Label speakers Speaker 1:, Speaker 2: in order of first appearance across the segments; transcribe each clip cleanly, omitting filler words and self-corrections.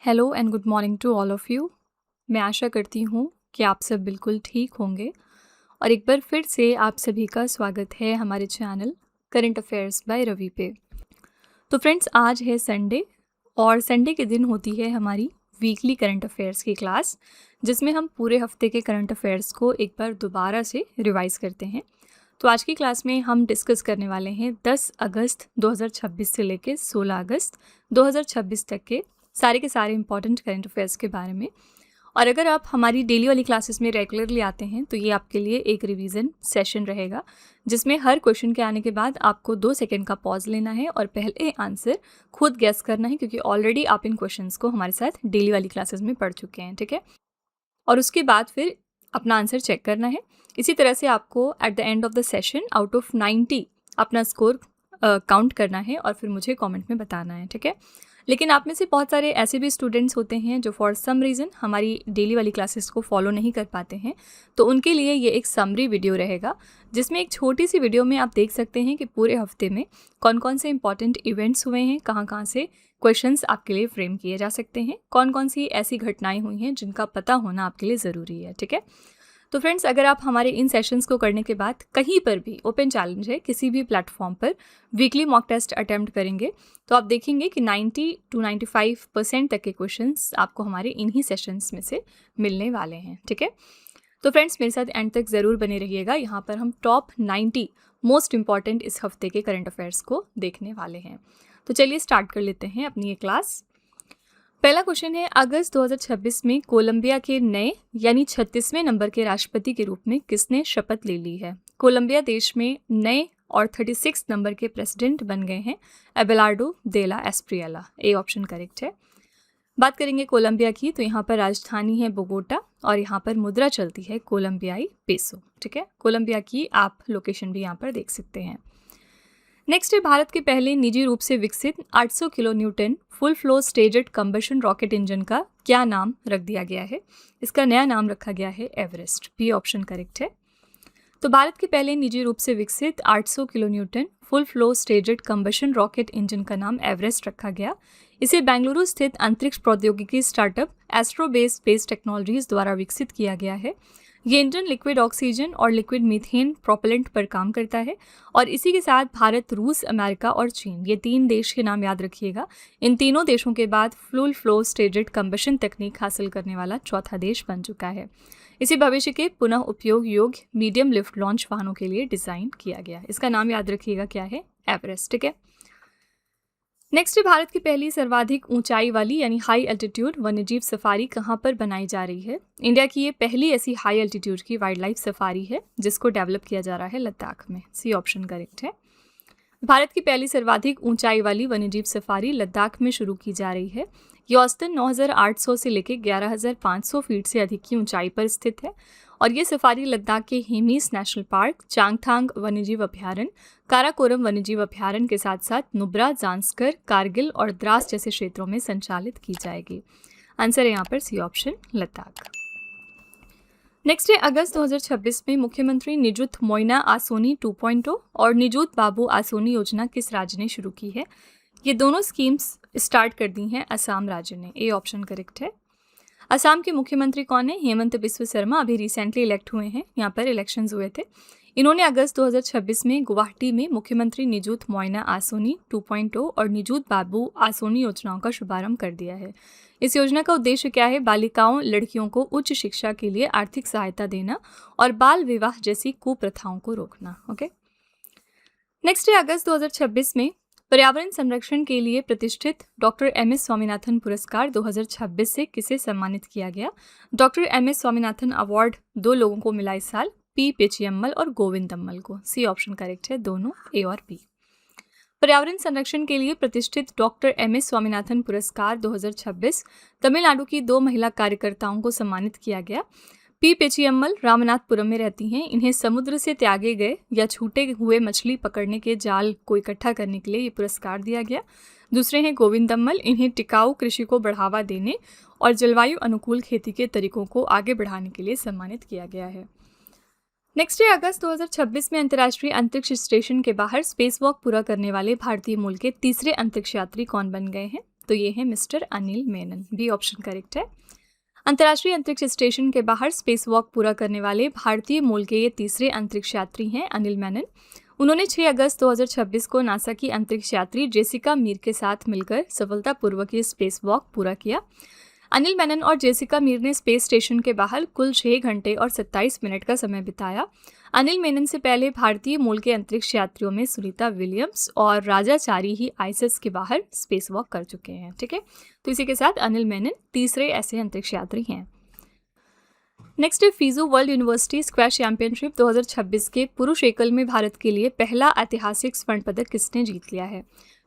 Speaker 1: Hello and good morning to all of you. मैं आशा करती हूँ कि आप सब बिल्कुल ठीक होंगे और एक बार फिर से आप सभी का स्वागत है हमारे channel current affairs by Ravi पे। तो फ्रेंड्स, आज है संडे और संडे के दिन होती है हमारी वीकली करंट अफेयर्स की क्लास, जिसमें हम पूरे हफ्ते के करंट अफेयर्स को एक बार दोबारा से रिवाइज़ करते हैं। तो आज की क्लास में हम डिस्कस करने वाले हैं 10 अगस्त 2026 से लेकर 16 अगस्त 2026 तक के सारे इंपॉर्टेंट करंट अफेयर्स के बारे में। और अगर आप हमारी डेली वाली क्लासेस में रेगुलरली आते हैं तो ये आपके लिए एक रिवीजन सेशन रहेगा, जिसमें हर क्वेश्चन के आने के बाद आपको 2 सेकंड का पॉज लेना है और पहले आंसर खुद गेस करना है, क्योंकि ऑलरेडी आप इन क्वेश्चंस को हमारे साथ डेली वाली क्लासेस में पढ़ चुके हैं, ठीक है। और उसके बाद फिर अपना आंसर चेक करना है। इसी तरह से आपको at the end of the session out of 90 अपना स्कोर काउंट करना है और फिर मुझे कमेंट में बताना है, ठीक है। लेकिन आप में से बहुत सारे ऐसे भी स्टूडेंट्स होते हैं जो फॉर सम रीज़न हमारी डेली वाली क्लासेस को फॉलो नहीं कर पाते हैं, तो उनके लिए ये एक समरी वीडियो रहेगा, जिसमें एक छोटी सी वीडियो में आप देख सकते हैं कि पूरे हफ्ते में कौन कौन से इंपॉर्टेंट इवेंट्स हुए हैं, कहाँ कहाँ से क्वेश्चंस आपके लिए फ्रेम किए जा सकते हैं, कौन कौन सी ऐसी घटनाएं हुई हैं जिनका पता होना आपके लिए ज़रूरी है, ठीक है। तो फ्रेंड्स, अगर आप हमारे इन सेशंस को करने के बाद कहीं पर भी ओपन चैलेंज है, किसी भी प्लेटफॉर्म पर वीकली मॉक टेस्ट अटेम्प्ट करेंगे, तो आप देखेंगे कि 90 to 95% तक के क्वेश्चंस आपको हमारे इन्हीं सेशंस में से मिलने वाले हैं, ठीक है। तो फ्रेंड्स, मेरे साथ एंड तक ज़रूर बने रहिएगा। यहाँ पर हम टॉप 90 मोस्ट इंपॉर्टेंट इस हफ्ते के करंट अफेयर्स को देखने वाले हैं। तो चलिए स्टार्ट कर लेते हैं अपनी ये क्लास। पहला क्वेश्चन है, अगस्त 2026 में कोलंबिया के नए यानी 36वें नंबर के राष्ट्रपति के रूप में किसने शपथ ले ली है। कोलंबिया देश में नए और 36 नंबर के प्रेसिडेंट बन गए हैं एबेलार्डो दे ला एस्प्रियला। ए ऑप्शन करेक्ट है। बात करेंगे कोलंबिया की, तो यहाँ पर राजधानी है बोगोटा और यहाँ पर मुद्रा चलती है कोलंबियाई पेसो, ठीक है। कोलंबिया की आप लोकेशन भी यहाँ पर देख सकते हैं। नेक्स्ट है, भारत के पहले निजी रूप से विकसित 800 kilo newton full flow staged combustion rocket engine का क्या नाम रख दिया गया है। इसका नया नाम रखा गया है एवरेस्ट। बी ऑप्शन करेक्ट है। तो भारत के पहले निजी रूप से विकसित 800 kilo newton full flow staged combustion rocket engine का नाम एवरेस्ट रखा गया। इसे बेंगलुरु स्थित अंतरिक्ष प्रौद्योगिकी स्टार्टअप एस्ट्रोबेस स्पेस टेक्नोलॉजीज द्वारा विकसित किया गया है। ये इंजन लिक्विड ऑक्सीजन और लिक्विड मीथेन प्रोपेलेंट पर काम करता है और इसी के साथ भारत, रूस, अमेरिका और चीन, ये 3 देश के नाम याद रखिएगा। इन तीनों देशों के बाद फुल फ्लो स्टेजेड कंबशन तकनीक हासिल करने वाला चौथा देश बन चुका है। इसे भविष्य के पुनः उपयोग योग्य मीडियम लिफ्ट लॉन्च वाहनों के लिए डिज़ाइन किया गया। इसका नाम याद रखिएगा, क्या है, एवरेस्ट, ठीक है। नेक्स्ट है, भारत की पहली सर्वाधिक ऊंचाई वाली यानी हाई एल्टीट्यूड वन्यजीव सफारी कहाँ पर बनाई जा रही है। इंडिया की ये पहली ऐसी हाई एल्टीट्यूड की वाइल्ड लाइफ सफारी है जिसको डेवलप किया जा रहा है लद्दाख में। सी ऑप्शन करेक्ट है। भारत की पहली सर्वाधिक ऊंचाई वाली वन्यजीव सफारी लद्दाख में शुरू की जा रही है। ये औसतन 9,800 से लेकर 11,500 फीट से अधिक की ऊंचाई पर स्थित है और ये सफारी लद्दाख के हेमीस नेशनल पार्क, चांगथांग वन्यजीव अभ्यारण्य, काराकोरम वन्यजीव अभ्यारण्य के साथ साथ नुब्रा, जांस्कर, कारगिल और द्रास जैसे क्षेत्रों में संचालित की जाएगी। आंसर है यहाँ पर सी ऑप्शन, लद्दाख। नेक्स्ट है, अगस्त 2026 में मुख्यमंत्री निजुत मोइना आसोनी 2.0 और निजुत बाबू आसोनी योजना किस राज्य ने शुरू की है। ये दोनों स्कीम्स स्टार्ट कर दी हैं असम राज्य ने। ए ऑप्शन करेक्ट है। असम के मुख्यमंत्री कौन है? हेमंत बिस्व शर्मा अभी रिसेंटली इलेक्ट हुए हैं, यहाँ पर इलेक्शंस हुए थे। इन्होंने अगस्त 2026 में गुवाहाटी में मुख्यमंत्री निजुत मोइना आसोनी 2.0 और निजुत बाबू आसोनी योजनाओं का शुभारंभ कर दिया है। इस योजना का उद्देश्य क्या है? बालिकाओं, लड़कियों को उच्च शिक्षा के लिए आर्थिक सहायता देना और बाल विवाह जैसी कुप्रथाओं को रोकना। ओके। नेक्स्ट है, अगस्त 2026 में पर्यावरण संरक्षण के लिए प्रतिष्ठित डॉक्टर एम.एस. स्वामीनाथन पुरस्कार 2026 से किसे सम्मानित किया गया। Doctor MS. स्वामीनाथन अवार्ड 2 लोगों को मिला इस साल, पी पेचियम्मल और गोविंदम्मल को। सी ऑप्शन करेक्ट है, दोनों, ए और बी। पर्यावरण संरक्षण के लिए प्रतिष्ठित डॉक्टर एम.एस. स्वामीनाथन पुरस्कार 2026 तमिलनाडु की 2 महिला कार्यकर्ताओं को सम्मानित किया गया। पी पेचियम्मल रामनाथपुरम में रहती हैं। इन्हें समुद्र से त्यागे गए या छूटे हुए मछली पकड़ने के जाल को इकट्ठा करने के लिए ये पुरस्कार दिया गया। दूसरे हैं गोविंदम्मल, इन्हें टिकाऊ कृषि को बढ़ावा देने और जलवायु अनुकूल खेती के तरीकों को आगे बढ़ाने के लिए सम्मानित किया गया है। नेक्स्ट है, अगस्त 2026 में अंतर्राष्ट्रीय अंतरिक्ष स्टेशन के बाहर स्पेस वॉक पूरा करने वाले भारतीय मूल के तीसरे अंतरिक्ष यात्री कौन बन गए हैं। तो ये है mister Anil Menon, B option correct है। अंतर्राष्ट्रीय अंतरिक्ष स्टेशन के बाहर स्पेस वॉक पूरा करने वाले भारतीय मूल के ये तीसरे अंतरिक्ष यात्री हैं अनिल मेनन। उन्होंने 6 अगस्त 2026 को नासा की अंतरिक्ष यात्री जेसिका मीर के साथ मिलकर सफलतापूर्वक ये स्पेस वॉक पूरा किया। अनिल मेनन और जेसिका मीर ने स्पेस स्टेशन के बाहर कुल 6 घंटे और 27 मिनट का समय बिताया। अनिल मेनन से पहले भारतीय मूल के अंतरिक्ष यात्रियों में सुनीता विलियम्स और राजाचारी ही आईएसएस के बाहर स्पेस वॉक कर चुके हैं। ठीक है, तो इसी के साथ अनिल मेनन तीसरे ऐसे अंतरिक्ष यात्री हैं। नेक्स्ट है फीजू वर्ल्ड यूनिवर्सिटी स्क्वैश चैंपियनशिप 2026 के पुरुष एकल में भारत के लिए पहला ऐतिहासिक स्वर्ण पदक किसने जीत लिया है।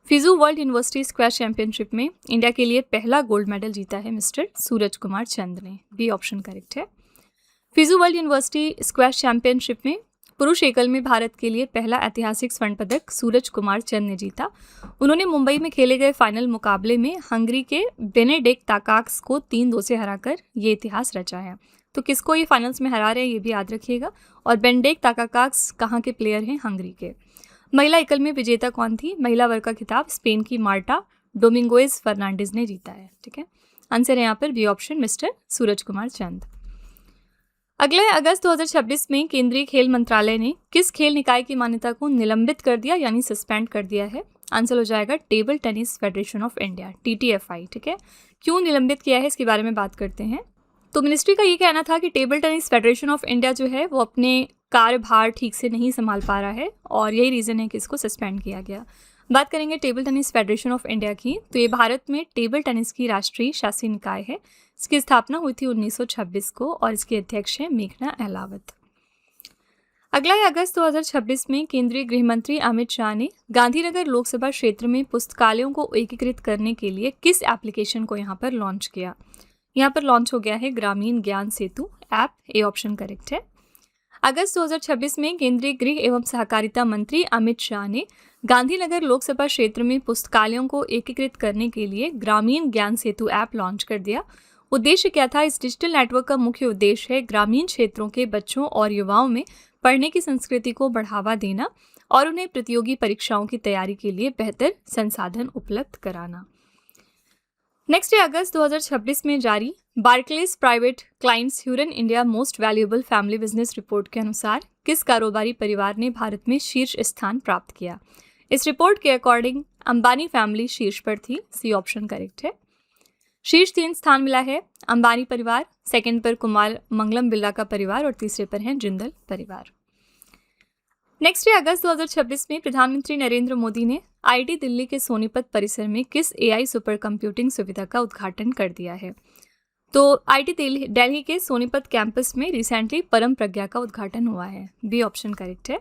Speaker 1: फीजू वर्ल्ड यूनिवर्सिटी स्क्वैश चैंपियनशिप में इंडिया के लिए पहला गोल्ड मेडल जीता है मिस्टर सूरज कुमार चंद ने, बी ऑप्शन करेक्ट है। फीजू वर्ल्ड यूनिवर्सिटी स्क्वैश चैंपियनशिप में पुरुष एकल में भारत के लिए पहला ऐतिहासिक स्वर्ण पदक सूरज कुमार चंद ने जीता। उन्होंने मुंबई में खेले गए फाइनल मुकाबले में हंगरी के बेनेडिक्ट ताकाक्स को 3-2 से हराकर ये इतिहास रचा है। तो किसको ये फाइनल्स में हरा रहे हैं ये भी याद रखिएगा। और बेनेडिक्ट ताकाक्स कहाँ के प्लेयर हैं, हंगरी के। महिला एकल में विजेता कौन थी, महिला वर्ग का खिताब स्पेन की मार्टा डोमिंगोज फर्नांडिस ने जीता है। ठीक है, आंसर है यहाँ पर B option mister Suraj Kumar चंद। अगले अगस्त 2026 में केंद्रीय खेल मंत्रालय ने किस खेल निकाय की मान्यता को निलंबित कर दिया यानी सस्पेंड कर दिया है। आंसर हो जाएगा table tennis federation of India, TTFI। ठीक है, क्यों निलंबित किया है इसके बारे में बात करते हैं। तो मिनिस्ट्री का ये कहना था कि table tennis federation of India जो है वो अपने कार्यभार ठीक से नहीं संभाल पा रहा है और यही रीज़न है कि इसको सस्पेंड किया गया। बात करेंगे table tennis federation of India की, तो ये भारत में टेबल टेनिस की राष्ट्रीय शासी निकाय है। इसकी स्थापना हुई थी 1926 को और इसके अध्यक्ष हैं मेघना अहलावत। अगला है अगस्त 2026 में केंद्रीय गृह मंत्री अमित शाह ने गांधीनगर लोकसभा क्षेत्र में पुस्तकालयों को एकीकृत करने के लिए किस एप्लीकेशन को यहाँ पर लॉन्च किया। यहाँ पर लॉन्च हो गया है ग्रामीण ज्ञान सेतु ऐप, ए ऑप्शन करेक्ट है। अगस्त 2026 में केंद्रीय गृह एवं सहकारिता मंत्री अमित शाह ने गांधीनगर लोकसभा क्षेत्र में पुस्तकालयों को एकीकृत करने के लिए ग्रामीण ज्ञान सेतु ऐप लॉन्च कर दिया। उद्देश्य क्या था, इस डिजिटल नेटवर्क का मुख्य उद्देश्य है ग्रामीण क्षेत्रों के बच्चों और युवाओं में पढ़ने की संस्कृति को बढ़ावा देना और उन्हें प्रतियोगी परीक्षाओं की तैयारी के लिए बेहतर संसाधन उपलब्ध कराना। नेक्स्ट है अगस्त 2026 में जारी Barclays private clients Hurun India most valuable family business report के अनुसार किस कारोबारी परिवार ने भारत में शीर्ष स्थान प्राप्त किया। इस रिपोर्ट के अकॉर्डिंग अंबानी फैमिली शीर्ष पर थी, सी ऑप्शन करेक्ट है। शीर्ष 3 स्थान मिला है अंबानी परिवार, सेकंड पर कुमार मंगलम बिरला का परिवार और तीसरे पर है जिंदल परिवार। नेक्स्ट है अगस्त 2026 में प्रधानमंत्री नरेंद्र मोदी ने आईआईटी दिल्ली के सोनीपत परिसर में किस एआई सुपर कंप्यूटिंग सुविधा का उद्घाटन कर दिया है। तो आईआईटी दिल्ली के सोनीपत कैंपस में रिसेंटली परम प्रज्ञा का उद्घाटन हुआ है, बी ऑप्शन करेक्ट है।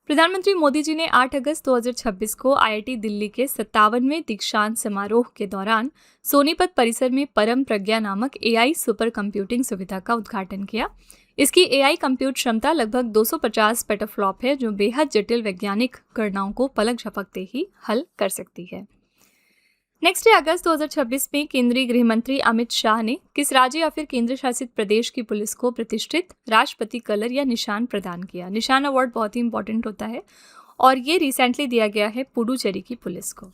Speaker 1: प्रधानमंत्री मोदी जी ने 8 अगस्त 2026 को आईआईटी दिल्ली के 57वें दीक्षांत समारोह के दौरान सोनीपत परिसर में परम प्रज्ञा नामक एआई सुपर कंप्यूटिंग सुविधा का उद्घाटन किया। इसकी एआई कंप्यूट क्षमता लगभग 250 पेटाफ्लॉप है, जो बेहद जटिल वैज्ञानिक गणनाओं को पलक झपकते ही हल कर सकती है। नेक्स्ट है अगस्त 2026 में केंद्रीय गृह मंत्री अमित शाह ने किस राज्य या फिर केंद्र शासित प्रदेश की पुलिस को प्रतिष्ठित राष्ट्रपति कलर या निशान प्रदान किया। निशान अवार्ड बहुत ही इंपॉर्टेंट होता है और ये रिसेंटली दिया गया है पुडुचेरी की पुलिस को।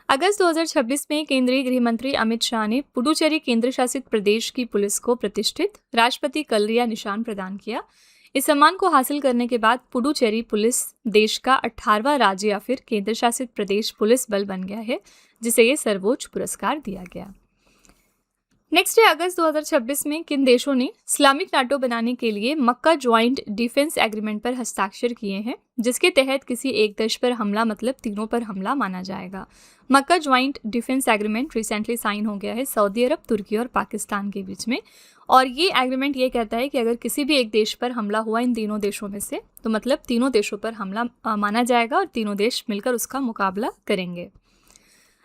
Speaker 1: अगस्त 2026 में केंद्रीय गृह मंत्री अमित शाह ने पुडुचेरी केंद्र शासित प्रदेश की पुलिस को प्रतिष्ठित राष्ट्रपति कलर या निशान प्रदान किया। इस सम्मान को हासिल करने के बाद पुडुचेरी पुलिस देश का 18वां राज्य या फिर केंद्र शासित प्रदेश पुलिस बल बन गया है, जिसे ये सर्वोच्च पुरस्कार दिया गया। नेक्स्ट है अगस्त 2026 में किन देशों ने इस्लामिक नाटो बनाने के लिए मक्का ज्वाइंट डिफेंस एग्रीमेंट पर हस्ताक्षर किए हैं, जिसके तहत किसी एक देश पर हमला मतलब तीनों पर हमला माना जाएगा। Mecca joint defence agreement recently sign हो गया है सऊदी अरब, तुर्की और पाकिस्तान के बीच में। और ये एग्रीमेंट ये कहता है कि अगर किसी भी एक देश पर हमला हुआ इन तीनों देशों में से, तो मतलब तीनों देशों पर हमला माना जाएगा और तीनों देश मिलकर उसका मुकाबला करेंगे।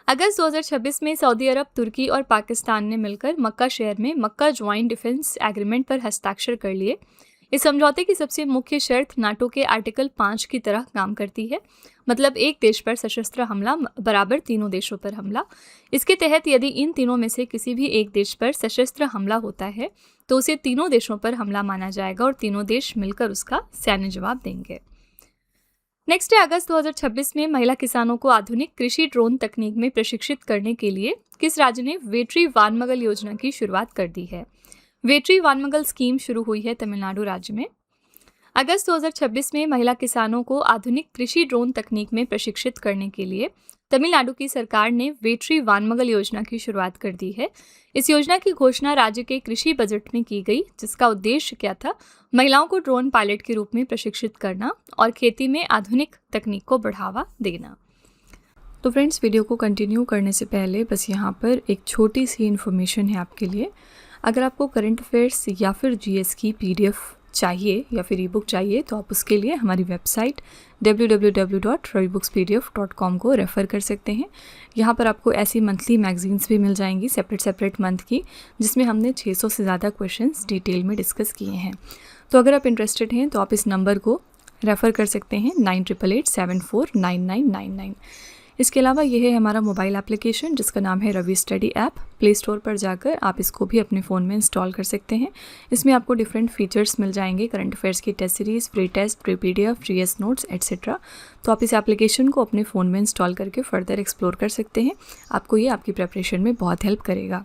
Speaker 1: अगस्त 2026 में सऊदी अरब, तुर्की और पाकिस्तान ने मिलकर मक्का शहर में मक्का ज्वाइंट डिफेंस एग्रीमेंट पर हस्ताक्षर कर लिए। इस समझौते की सबसे मुख्य शर्त नाटो के आर्टिकल 5 की तरह काम करती है, मतलब एक देश पर सशस्त्र हमला बराबर तीनों देशों पर हमला। इसके तहत यदि इन तीनों में से किसी भी एक देश पर सशस्त्र हमला होता है तो उसे तीनों देशों पर हमला माना जाएगा और तीनों देश मिलकर उसका सैन्य जवाब देंगे। नेक्स्ट है अगस्त 2026 में महिला किसानों को आधुनिक कृषि ड्रोन तकनीक में प्रशिक्षित करने के लिए किस राज्य ने वेट्री वानमगल योजना की शुरुआत कर दी है। वेट्री वानमगल स्कीम शुरू हुई है तमिलनाडु राज्य में। अगस्त 2026 में महिला किसानों को आधुनिक कृषि ड्रोन तकनीक में प्रशिक्षित करने के लिए तमिलनाडु की सरकार ने वेट्री वानमगल योजना की शुरुआत कर दी है। इस योजना की घोषणा राज्य के कृषि बजट में की गई, जिसका उद्देश्य क्या था, महिलाओं को ड्रोन पायलट के रूप में प्रशिक्षित करना और खेती में आधुनिक तकनीक को बढ़ावा देना। तो फ्रेंड्स, वीडियो को कंटिन्यू करने से पहले बस यहाँ पर एक छोटी सी इन्फॉर्मेशन है आपके लिए। अगर आपको करंट अफेयर्स या फिर जीएस की पीडीएफ चाहिए या फिर ई बुक चाहिए तो आप उसके लिए हमारी वेबसाइट www.ravibooks.pdf.com को रेफ़र कर सकते हैं। यहाँ पर आपको ऐसी मंथली मैगजीन्स भी मिल जाएंगी सेपरेट मंथ की, जिसमें हमने 600 से ज़्यादा क्वेश्चंस डिटेल में डिस्कस किए हैं। तो अगर आप इंटरेस्टेड हैं तो आप इस नंबर को रेफ़र कर सकते हैं 9888749999। इसके अलावा ये है हमारा मोबाइल एप्लीकेशन जिसका नाम है Ravi study app. Play store पर जाकर आप इसको भी अपने फ़ोन में इंस्टॉल कर सकते हैं। इसमें आपको डिफरेंट फीचर्स मिल जाएंगे, करंट अफेयर्स की test series, pre test, pre PDF, GS notes etcetera. तो आप इस एप्लीकेशन को अपने फ़ोन में इंस्टॉल करके फर्दर एक्सप्लोर कर सकते हैं। आपको ये आपकी प्रिपरेशन में बहुत हेल्प करेगा।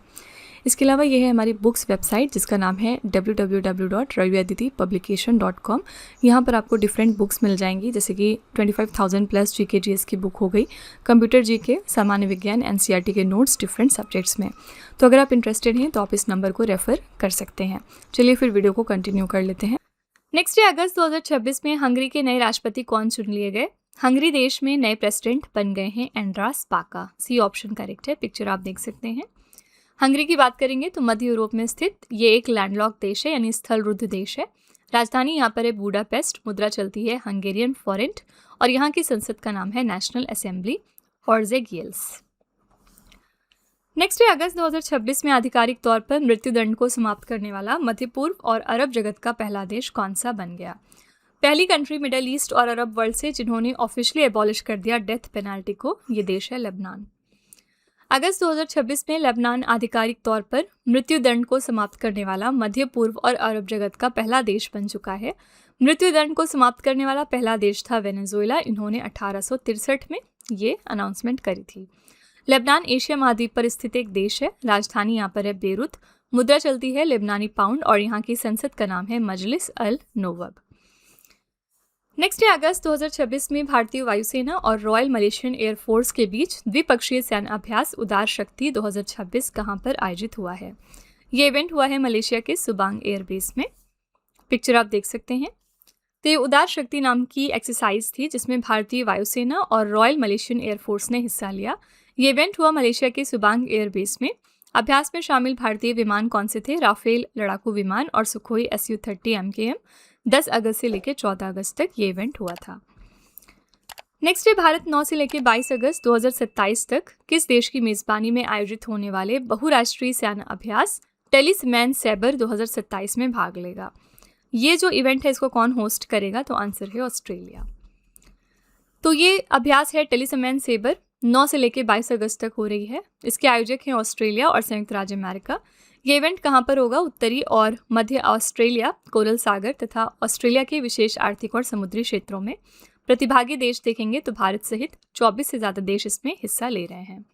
Speaker 1: इसके अलावा ये है हमारी बुक्स वेबसाइट जिसका नाम है www.raviaditipublication.com। यहाँ पर आपको डिफरेंट बुक्स मिल जाएंगी, जैसे कि 25,000 प्लस जीके जीएस की बुक हो गई, कंप्यूटर जीके, सामान्य विज्ञान, एनसीईआरटी के नोट्स डिफरेंट सब्जेक्ट्स में। तो अगर आप इंटरेस्टेड हैं तो आप इस नंबर को रेफ़र कर सकते हैं। चलिए फिर वीडियो को कंटिन्यू कर लेते हैं। नेक्स्ट है अगस्त 2026 में हंगरी के नए राष्ट्रपति कौन चुन लिए गए। हंगरी देश में नए प्रेसिडेंट बन गए हैं एंड्रास पाका। सी ऑप्शन करेक्ट है। पिक्चर आप देख सकते हैं। हंगरी की बात करेंगे तो मध्य यूरोप में स्थित ये एक लैंडलॉक देश है, यानी स्थलरुद्ध देश है। राजधानी यहाँ पर है बुडापेस्ट। मुद्रा चलती है हंगेरियन फॉरेंट और यहाँ की संसद का नाम है नेशनल असेंबली हॉर्जेगियल्स। नेक्स्ट है अगस्त 2026 में आधिकारिक तौर पर मृत्युदंड को समाप्त करने वाला मध्य पूर्व और अरब जगत का पहला देश कौन सा बन गया। पहली कंट्री मिडल ईस्ट और अरब वर्ल्ड से जिन्होंने ऑफिशियली एबॉलिश कर दिया डेथ पेनाल्टी को, ये देश है लेबनान। अगस्त 2026 में लेबनान आधिकारिक तौर पर मृत्युदंड को समाप्त करने वाला मध्य पूर्व और अरब जगत का पहला देश बन चुका है। मृत्युदंड को समाप्त करने वाला पहला देश था वेनेजुएला। इन्होंने 1863 में ये अनाउंसमेंट करी थी। लेबनान एशिया महाद्वीप पर स्थित एक देश है। राजधानी यहाँ पर है बेरूत। मुद्रा चलती है लेबनानी पाउंड और यहाँ की संसद का नाम है मजलिस अल नोवब। नेक्स्ट है अगस्त 2026 में भारतीय वायुसेना और रॉयल मलेशियन एयरफोर्स के बीच द्विपक्षीय सैन्य अभ्यास उदार शक्ति 2026 कहाँ पर आयोजित हुआ है। ये इवेंट हुआ है मलेशिया के सुबांग एयरबेस में। पिक्चर आप देख सकते हैं। तो ये उदार शक्ति नाम की एक्सरसाइज थी जिसमें भारतीय वायुसेना और रॉयल मलेशियन एयरफोर्स ने हिस्सा लिया। ये इवेंट हुआ मलेशिया के सुबांग एयरबेस में। अभ्यास में शामिल भारतीय विमान कौन से थे। राफेल लड़ाकू विमान और सुखोई Su-30 MKM। 10 अगस्त से लेकर 14 अगस्त तक ये इवेंट हुआ था। नेक्स्ट है भारत 9 से लेकर 22 अगस्त 2027 तक किस देश की मेजबानी में आयोजित होने वाले बहुराष्ट्रीय सैन्य अभ्यास टेलिसमैन सैबर 2027 में भाग लेगा। ये जो इवेंट है इसको कौन होस्ट करेगा, तो आंसर है ऑस्ट्रेलिया। तो ये अभ्यास है टेलिसमैन सैबर 9 से लेकर 22 अगस्त तक हो रही है। इसके आयोजक हैं ऑस्ट्रेलिया और संयुक्त राज्य अमेरिका। ये इवेंट कहाँ पर होगा। उत्तरी और मध्य ऑस्ट्रेलिया, कोरल सागर तथा ऑस्ट्रेलिया के विशेष आर्थिक और समुद्री क्षेत्रों में। प्रतिभागी देश देखेंगे तो भारत सहित 24 से ज़्यादा देश इसमें हिस्सा ले रहे हैं।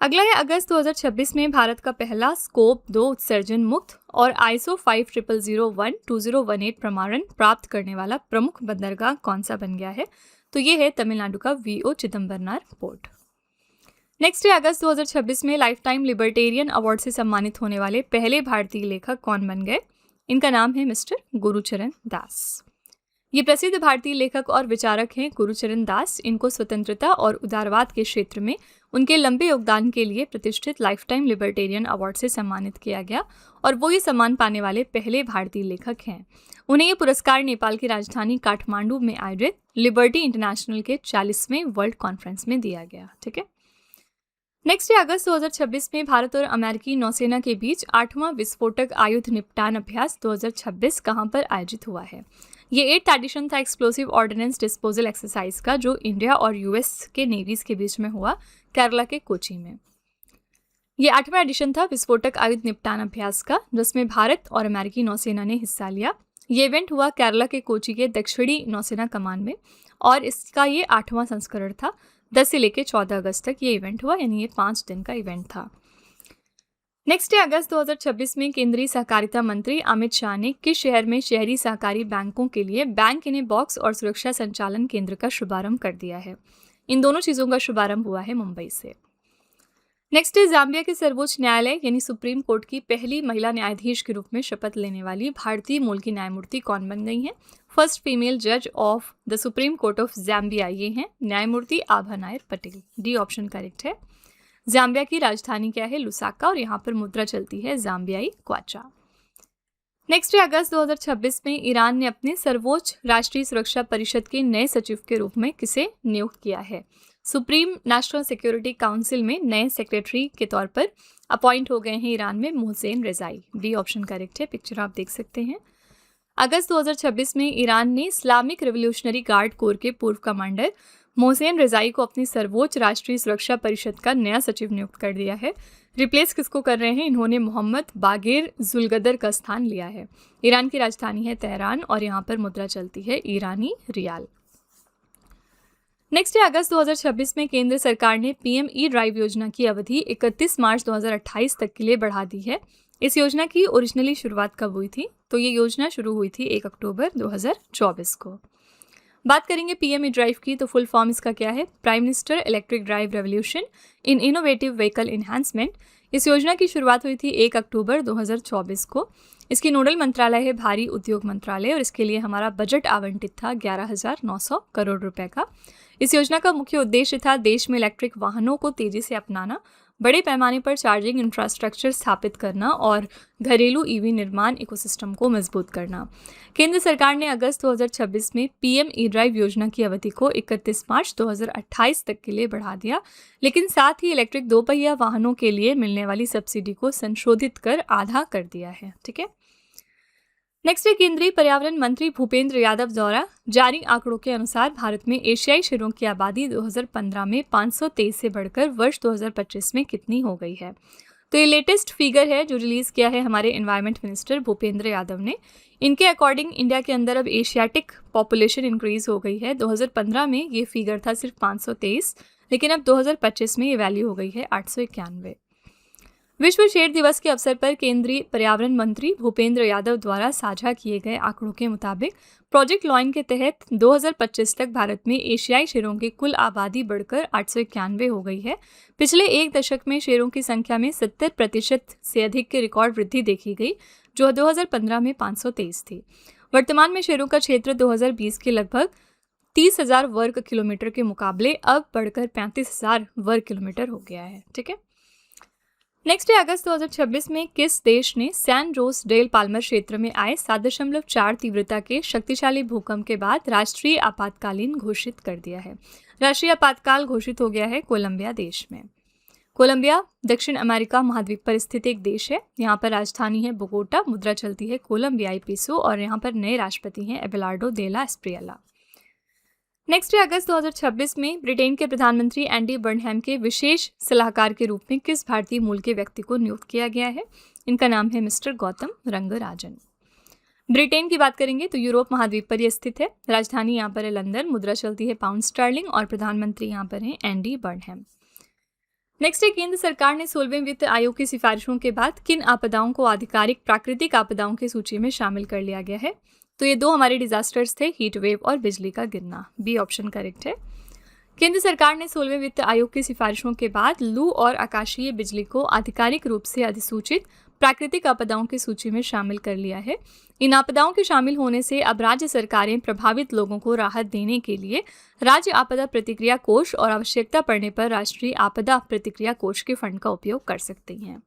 Speaker 1: अगला है अगस्त 2026 में भारत का पहला स्कोप 2 उत्सर्जन मुक्त और ISO 5001-2018 प्रमाणन प्राप्त करने वाला प्रमुख बंदरगाह कौन सा बन गया है। तो ये है तमिलनाडु का VO चिदम्बरनार पोर्ट। नेक्स्ट है अगस्त 2026 में लाइफ टाइम लिबर्टेरियन अवार्ड से सम्मानित होने वाले पहले भारतीय लेखक कौन बन गए। इनका नाम है मिस्टर गुरुचरण दास। ये प्रसिद्ध भारतीय लेखक और विचारक हैं गुरुचरण दास। इनको स्वतंत्रता और उदारवाद के क्षेत्र में उनके लंबे योगदान के लिए प्रतिष्ठित लाइफ टाइम लिबर्टेरियन अवार्ड से सम्मानित किया गया और वो ये सम्मान पाने वाले पहले भारतीय लेखक हैं। उन्हें ये पुरस्कार नेपाल की राजधानी काठमांडू में आयोजित लिबर्टी इंटरनेशनल के 40वें वर्ल्ड कॉन्फ्रेंस में दिया गया। ठीक है। नेक्स्ट है अगस्त 2026 में भारत और अमेरिकी नौसेना के बीच 8वां विस्फोटक आयुध निपटान अभ्यास 2026 कहां पर आयोजित हुआ है। ये 8th एडिशन था एक्सप्लोसिव ऑर्डिनेंस डिस्पोजल एक्सरसाइज का, जो इंडिया और यूएस के नेवीज के बीच में हुआ केरला के कोची में। ये 8वां एडिशन था विस्फोटक आयुध निपटान अभ्यास का, जिसमें भारत और अमेरिकी नौसेना ने हिस्सा लिया। ये इवेंट हुआ केरला के कोची के दक्षिणी नौसेना कमान में और इसका ये 8वां संस्करण था। 10 से लेकर 14 अगस्त तक ये इवेंट हुआ, यानी ये 5 दिन का इवेंट था। नेक्स्ट है अगस्त 2026 में केंद्रीय सहकारिता मंत्री अमित शाह ने किस शहर में शहरी सहकारी बैंकों के लिए बैंक इन ए बॉक्स और सुरक्षा संचालन केंद्र का शुभारंभ कर दिया है। इन दोनों चीज़ों का शुभारंभ हुआ है मुंबई से। नेक्स्ट है जाम्बिया के सर्वोच्च न्यायालय यानी सुप्रीम कोर्ट की पहली महिला न्यायाधीश के रूप में शपथ लेने वाली भारतीय मूल की न्यायमूर्ति कौन बन गई हैं? फर्स्ट फीमेल जज of the supreme court of Zambia ये हैं न्यायमूर्ति Abha Nair Patel. D option correct है। जाम्बिया की राजधानी क्या है? लुसाका, और यहाँ पर मुद्रा चलती है जाम्बियाई क्वाचा। नेक्स्ट है अगस्त 2026 में ईरान ने अपने सर्वोच्च राष्ट्रीय सुरक्षा परिषद के नए सचिव के रूप में किसे नियुक्त किया है? सुप्रीम नेशनल सिक्योरिटी काउंसिल में नए सेक्रेटरी के तौर पर अपॉइंट हो गए हैं ईरान में मोहसेन रजाई। डी ऑप्शन करेक्ट है। पिक्चर आप देख सकते हैं। अगस्त 2026 में ईरान ने इस्लामिक रिवोल्यूशनरी गार्ड कोर के पूर्व कमांडर मोहसेन रजाई को अपनी सर्वोच्च राष्ट्रीय सुरक्षा परिषद का नया सचिव नियुक्त कर दिया है। रिप्लेस किसको कर रहे हैं? इन्होंने मोहम्मद बागेर जुल्गदर का स्थान लिया है। ईरान की राजधानी है तेहरान और यहाँ पर मुद्रा चलती है ईरानी रियाल। नेक्स्ट है अगस्त 2026 में केंद्र सरकार ने पीएम ई ड्राइव योजना की अवधि 31 मार्च 2028 तक के लिए बढ़ा दी है। इस योजना की ओरिजिनली शुरुआत कब हुई थी? तो ये योजना शुरू हुई थी 1 अक्टूबर 2024 को। बात करेंगे पीएम ई ड्राइव की, तो फुल फॉर्म इसका क्या है? Prime minister electric drive revolution in innovative vehicle enhancement. इस योजना की शुरुआत हुई थी 1 अक्टूबर 2024 को। इसकी नोडल मंत्रालय है भारी उद्योग मंत्रालय और इसके लिए हमारा बजट आवंटित था 11,900 करोड़ रुपए का। इस योजना का मुख्य उद्देश्य था देश में इलेक्ट्रिक वाहनों को तेजी से अपनाना, बड़े पैमाने पर चार्जिंग इंफ्रास्ट्रक्चर स्थापित करना और घरेलू ईवी निर्माण इकोसिस्टम को मजबूत करना। केंद्र सरकार ने अगस्त 2026 में पीएम ई ड्राइव योजना की अवधि को 31 मार्च 2028 तक के लिए बढ़ा दिया, लेकिन साथ ही इलेक्ट्रिक दोपहिया वाहनों के लिए मिलने वाली सब्सिडी को संशोधित कर आधा कर दिया है। ठीक है। नेक्स्ट है केंद्रीय पर्यावरण मंत्री भूपेंद्र यादव द्वारा जारी आंकड़ों के अनुसार भारत में एशियाई शेरों की आबादी 2015 में 523 से बढ़कर वर्ष 2025 में कितनी हो गई है? तो ये लेटेस्ट फिगर है जो रिलीज किया है हमारे एनवायरमेंट मिनिस्टर भूपेंद्र यादव ने। इनके अकॉर्डिंग इंडिया के अंदर अब एशियाटिक पॉपुलेशन इंक्रीज हो गई है। 2015 में ये फिगर था सिर्फ 523, लेकिन अब 2025 में ये वैल्यू हो गई है 891। विश्व शेर दिवस के अवसर पर केंद्रीय पर्यावरण मंत्री भूपेंद्र यादव द्वारा साझा किए गए आंकड़ों के मुताबिक प्रोजेक्ट लॉयन के तहत 2025 तक भारत में एशियाई शेरों की कुल आबादी बढ़कर 891 हो गई है। पिछले एक दशक में शेरों की संख्या में 70% से अधिक की रिकॉर्ड वृद्धि देखी गई, जो 2015 में 523 थी। वर्तमान में शेरों का क्षेत्र 2020 के लगभग 30,000 वर्ग किलोमीटर के मुकाबले अब बढ़कर 35,000 वर्ग किलोमीटर हो गया है। ठीक है। नेक्स्ट है अगस्त 2026 में किस देश ने सैन जोस डेल पाल्मर क्षेत्र में आए 7.4 तीव्रता के शक्तिशाली भूकंप के बाद राष्ट्रीय आपातकालीन घोषित कर दिया है? राष्ट्रीय आपातकाल घोषित हो गया है कोलंबिया देश में। कोलंबिया दक्षिण अमेरिका महाद्वीप पर स्थित एक देश है। यहाँ पर राजधानी है बोगोटा, मुद्रा चलती है कोलंबियाई पीसो और यहाँ पर नए राष्ट्रपति हैं एबेलार्डो दे ला एस्प्रियला। नेक्स्ट है अगस्त 2026 में ब्रिटेन के प्रधानमंत्री एंडी बर्नहैम के विशेष सलाहकार के रूप में किस भारतीय मूल के व्यक्ति को नियुक्त किया गया है? इनका नाम है मिस्टर गौतम रंगराजन। ब्रिटेन की बात करेंगे तो यूरोप महाद्वीप पर यह स्थित है। राजधानी यहाँ पर है लंदन, मुद्रा चलती है पाउंड स्टर्लिंग और प्रधानमंत्री यहाँ पर हैं एंडी बर्नहैम। नेक्स्ट है केंद्र सरकार ने 16वें वित्त आयोग की सिफारिशों के बाद किन आपदाओं को आधिकारिक प्राकृतिक आपदाओं की सूची में शामिल कर लिया गया है? तो ये दो हमारे डिजास्टर्स थे, हीट वेव और बिजली का गिरना। बी ऑप्शन करेक्ट है। केंद्र सरकार ने 16वें वित्त आयोग की सिफारिशों के बाद लू और आकाशीय बिजली को आधिकारिक रूप से अधिसूचित प्राकृतिक आपदाओं की सूची में शामिल कर लिया है। इन आपदाओं के शामिल होने से अब राज्य सरकारें प्रभावित लोगों को राहत देने के लिए राज्य आपदा प्रतिक्रिया कोष और आवश्यकता पड़ने पर राष्ट्रीय आपदा प्रतिक्रिया कोष के फंड का उपयोग कर सकती हैं।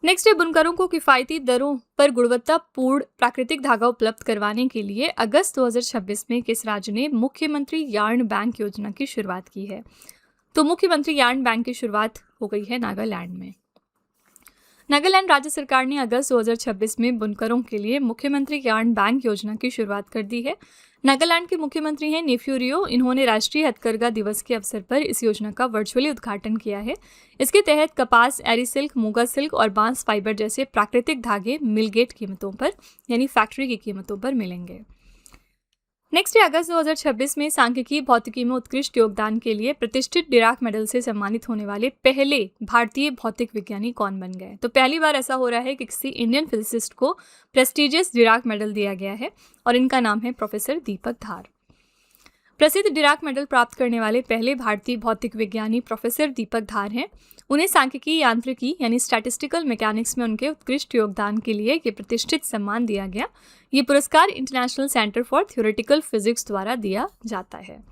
Speaker 1: नेक्स्ट है बुनकरों को किफ़ायती दरों पर गुणवत्तापूर्ण प्राकृतिक धागा उपलब्ध करवाने के लिए अगस्त 2026 में किस राज्य ने मुख्यमंत्री यार्न बैंक योजना की शुरुआत की है? तो मुख्यमंत्री यार्न बैंक की शुरुआत हो गई है नागालैंड में। नागालैंड राज्य सरकार ने अगस्त 2026 में बुनकरों के लिए मुख्यमंत्री यार्न बैंक योजना की शुरुआत कर दी है। नागालैंड के मुख्यमंत्री हैं नेफ्यू रियो। इन्होंने राष्ट्रीय हथकरघा दिवस के अवसर पर इस योजना का वर्चुअली उद्घाटन किया है। इसके तहत कपास, एरी सिल्क, मूंगा सिल्क और बांस फाइबर जैसे प्राकृतिक धागे मिलगेट कीमतों पर यानी फैक्ट्री की कीमतों पर मिलेंगे। नेक्स्ट है अगस्त 2026 में सांख्यिकी भौतिकी में उत्कृष्ट योगदान के लिए प्रतिष्ठित डिराक मेडल से सम्मानित होने वाले पहले भारतीय भौतिक विज्ञानी कौन बन गए। तो पहली बार ऐसा हो रहा है कि किसी इंडियन फिजिसिस्ट को प्रेस्टिजियस डिराक मेडल दिया गया है और इनका नाम है प्रोफेसर दीपक धार। प्रसिद्ध डिराक मेडल प्राप्त करने वाले पहले भारतीय भौतिक विज्ञानी प्रोफेसर दीपक धार हैं। उन्हें सांख्यिकी यांत्रिकी यानी स्टैटिस्टिकल मैकेनिक्स में उनके उत्कृष्ट योगदान के लिए ये प्रतिष्ठित सम्मान दिया गया। ये पुरस्कार international centre for theoretical physics द्वारा दिया जाता है।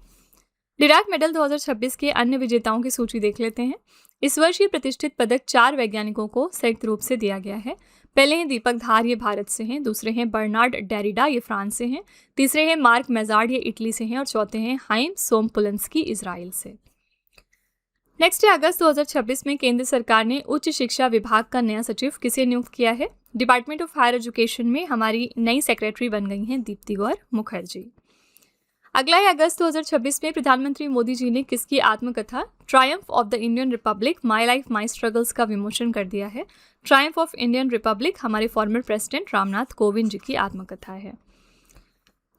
Speaker 1: डिराक मेडल 2026 के अन्य विजेताओं की सूची देख लेते हैं। इस वर्ष ये प्रतिष्ठित पदक 4 वैज्ञानिकों को संयुक्त रूप से दिया गया है। पहले हैं दीपक धार, ये भारत से हैं। दूसरे हैं बर्नार्ड डेरिडा, ये फ्रांस से हैं। तीसरे हैं मार्क मेजार्ड, ये इटली से हैं। और चौथे हैं हाइम सोमपुलेंस्की, इजराइल से। नेक्स्ट है अगस्त 2026 में केंद्र सरकार ने उच्च शिक्षा विभाग का नया सचिव किसे नियुक्त किया है। डिपार्टमेंट ऑफ हायर एजुकेशन में हमारी नई सेक्रेटरी बन गई हैं दीप्ति गौर मुखर्जी। अगला है अगस्त 2026 में प्रधानमंत्री मोदी जी ने किसकी आत्मकथा Triumph of the Indian Republic my life my struggles का विमोचन कर दिया है। ट्रायम्फ ऑफ इंडियन रिपब्लिक हमारे फॉर्मर प्रेसिडेंट रामनाथ कोविंद जी की आत्मकथा है।